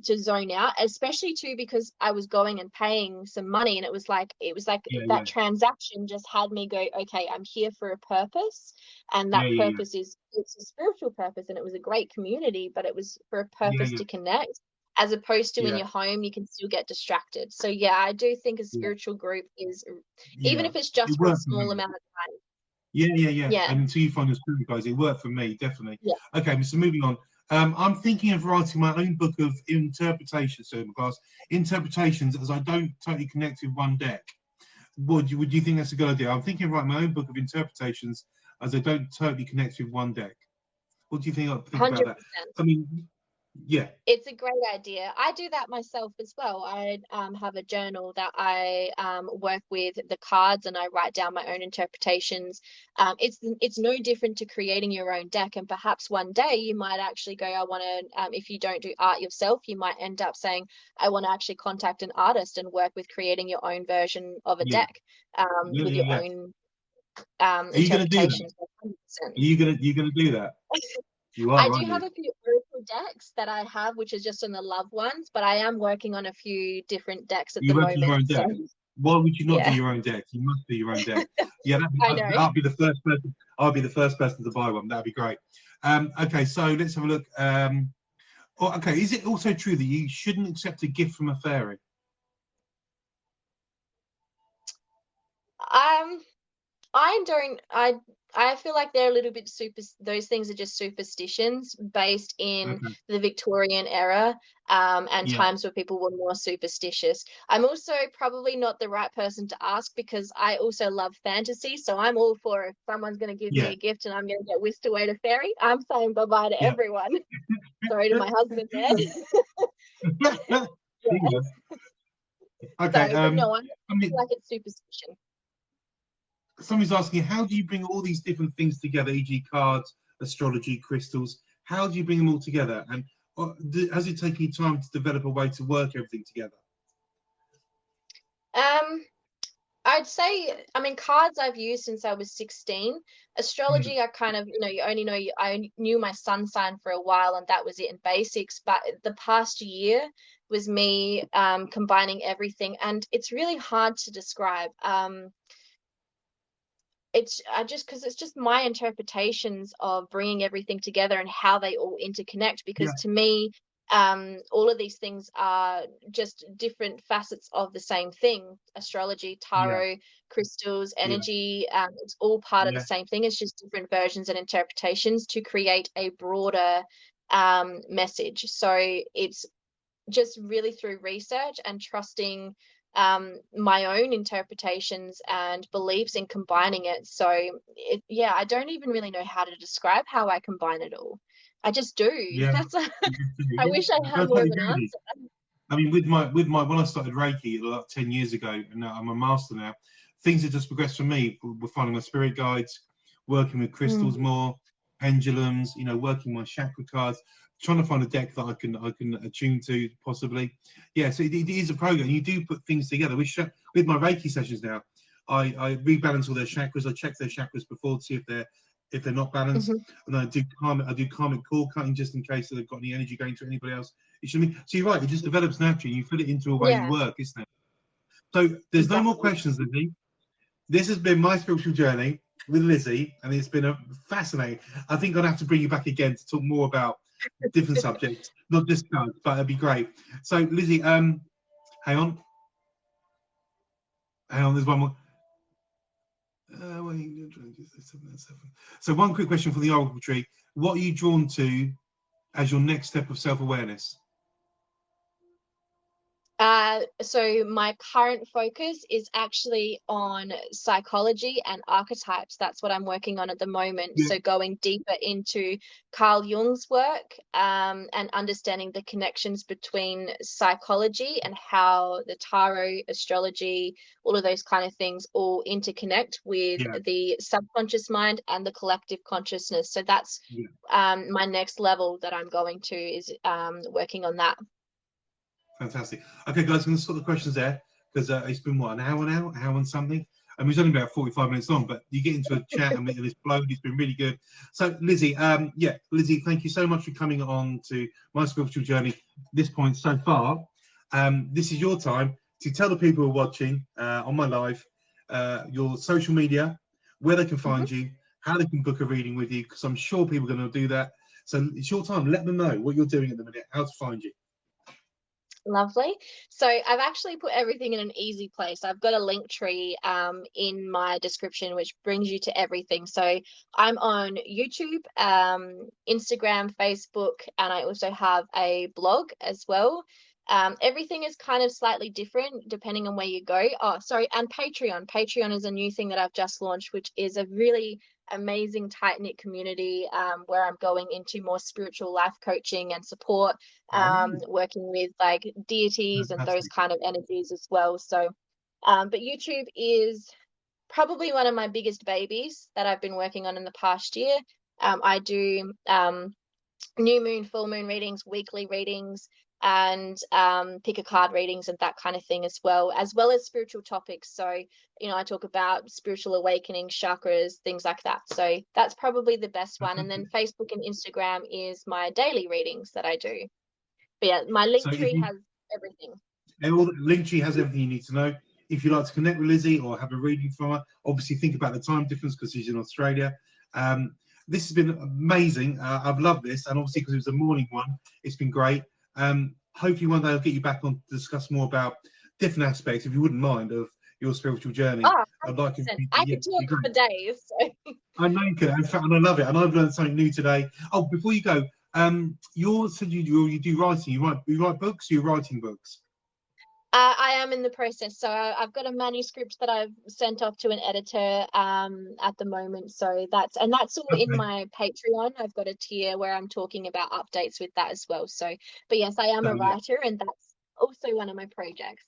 to zone out, especially too because I was going and paying some money, and it was like yeah, that yeah, transaction just had me go, okay, I'm here for a purpose, and yeah, that yeah, purpose is it's a spiritual purpose, and it was a great community, but it was for a yeah, purpose yeah, to connect, as opposed to in yeah, your home, you can still get distracted. So yeah, I do think a yeah, spiritual group is, even yeah. if it's It just for a worked for small me. amount of time. Yeah, yeah, yeah. Yeah, And until you find your spirit guys, it worked for me, definitely. yeah. Okay, so moving on. I'm thinking of writing my own book of interpretations, so class interpretations, as I don't totally connect with one deck. Would you think that's a good idea? I'm thinking of writing my own book of interpretations, as I don't totally connect with one deck. What do you think about that? 100%. I mean, yeah, It's a great idea. I do that myself as well. I have a journal that I work with the cards, and I write down my own interpretations. It's no different to creating your own deck, and perhaps one day you might actually go, I want to. If you don't do art yourself, you might end up saying, I want to actually contact an artist and work with creating your own version of a yeah, deck yeah, with yeah, your yeah. own Are you going to do that? interpretations. 100%. Are you going to do that? You are, I do aren't have you? a few oracle decks that I have, which is just on the loved ones, but I am working on a few different decks at the You work in your moment. own So deck. Why would you not do yeah, your own deck? You must do your own deck. Yeah, I know. I'll be the first person. I'll be the first person to buy one. That'd be great. Okay, so let's have a look. Okay, is it also true that you shouldn't accept a gift from a fairy? Um, I don't. I feel like they're a little bit super. Those things are just superstitions based in Okay. the Victorian era, and Yeah. times where people were more superstitious. I'm also probably not the right person to ask because I also love fantasy. So I'm all for, if someone's going to give me Yeah. a gift and I'm going to get whisked away to fairy, I'm saying bye bye to Yeah. everyone. Sorry to my husband there. There you Yeah. go. Okay. So, but no, I I feel mean, like it's superstition. somebody's asking, how do you bring all these different things together, e.g., cards, astrology, crystals? How do you bring them all together? And has it taken you time to develop a way to work everything together? Um, I'd say, I mean, cards I've used since I was 16. Mm, Astrology, I kind of, you only know, I only knew my sun sign for a while, and that was it in basics. But the past year was me combining everything, and it's really hard to describe. It's I just because it's just my interpretations of bringing everything together and how they all interconnect, because yeah, to me all of these things are just different facets of the same thing: astrology, yeah, tarot, crystals, yeah, energy. It's all part of the yeah, same thing. It's just different versions and interpretations to create a broader message. So it's just really through research and trusting my own interpretations and beliefs and combining it. So yeah, I don't even really know how to describe how I combine it all. I just do. yeah. That's I Yeah, wish I I had more totally of an agree with you. answer. I mean, with my when I started Reiki like 10 years ago, and now I'm a master now. Things have just progressed for me. We're finding my spirit guides, working with crystals Mm. more, pendulums. Working my chakra cards, trying to find a deck that I can attune to possibly. Yeah, so it is a program. You do put things together. With my Reiki sessions now, I rebalance all their chakras. I check their chakras before to see if they're not balanced, Hmm. and I do karmic core cutting just in case that they've got any energy going to anybody else. It should be, so you're right, it just develops naturally. You fit it into a way you Yeah, work, isn't it? So there's no more exactly. questions, Lizzy. This has been my spiritual journey with Lizzy, and it's been a fascinating. I think I'd have to bring you back again to talk more about different subjects, not just cards, but it'd be great. So Lizzy, hang on, there's one more. So one quick question for the Oracle tree. What are you drawn to as your next step of self-awareness? So my current focus is actually on psychology and archetypes. That's what I'm working on at the moment. Yeah, So going deeper into Carl Jung's work, and understanding the connections between psychology and how the tarot, astrology, all of those kind of things all interconnect with yeah, the subconscious mind and the collective consciousness. So that's yeah. my next level that I'm going to is working on that. Fantastic. Okay, guys, I'm going to stop the questions there because it's been what, an hour now, an hour and something. And it's only about 45 minutes long, but you get into a chat and it's flowed. It's been really good. So, Lizzy, Lizzy, thank you so much for coming on to my spiritual journey. This point so far, this is your time to tell the people who are watching on my live your social media, where they can find you, how they can book a reading with you, because I'm sure people are going to do that. So it's your time. Let them know what you're doing at the minute, how to find you. Lovely. So I've actually put everything in an easy place. I've got a link tree in my description, which brings you to everything. So I'm on YouTube, Instagram, Facebook, and I also have a blog as well. Everything is kind of slightly different depending on where you go. Oh, sorry, and Patreon. Patreon is a new thing that I've just launched, which is a really amazing tight-knit community where I'm going into more spiritual life coaching and support, working with like deities and those Fantastic. kind of energies as well. So, but YouTube is probably one of my biggest babies that I've been working on in the past year. I do new moon, full moon readings, weekly readings, and pick a card readings and that kind of thing as well as spiritual topics. So, you know, I talk about spiritual awakening, chakras, things like that. So that's probably the best one. And then Facebook and Instagram is my daily readings that I do. But yeah, my link So if tree you, has everything. Linktree has everything you need to know. If you'd like to connect with Lizzy or have a reading from her, obviously think about the time difference because she's in Australia. This has been amazing. I've loved this, and obviously because it was a morning one, it's been great. Hopefully one day I'll get you back on to discuss more about different aspects, if you wouldn't mind, of your spiritual journey. Oh, I'd like to, 100%. I yeah, could it'd be talk great. for days. So. I know you can, in fact, and I love it, and I've learned something new today. Oh, before you go, you do writing. You write books. You're writing books. I am in the process. So I've got a manuscript that I've sent off to an editor at the moment. So that's all in Okay. my Patreon. I've got a tier where I'm talking about updates with that as well. So, but yes, I am So a yeah. writer, and that's also one of my projects.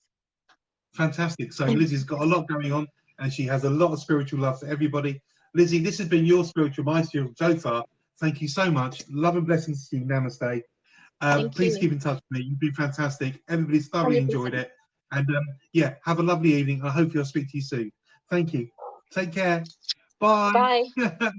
Fantastic. So Lizzie's got a lot going on and she has a lot of spiritual love for everybody. Lizzy, this has been your spiritual maestro so far. Thank you so much. Love and blessings to you. Namaste. Thank Please you. keep in touch with me. You've been fantastic. Everybody's thoroughly enjoyed 100%. it. And yeah, have a lovely evening. I hope I'll speak to you soon. Thank you. Take care. Bye. Bye.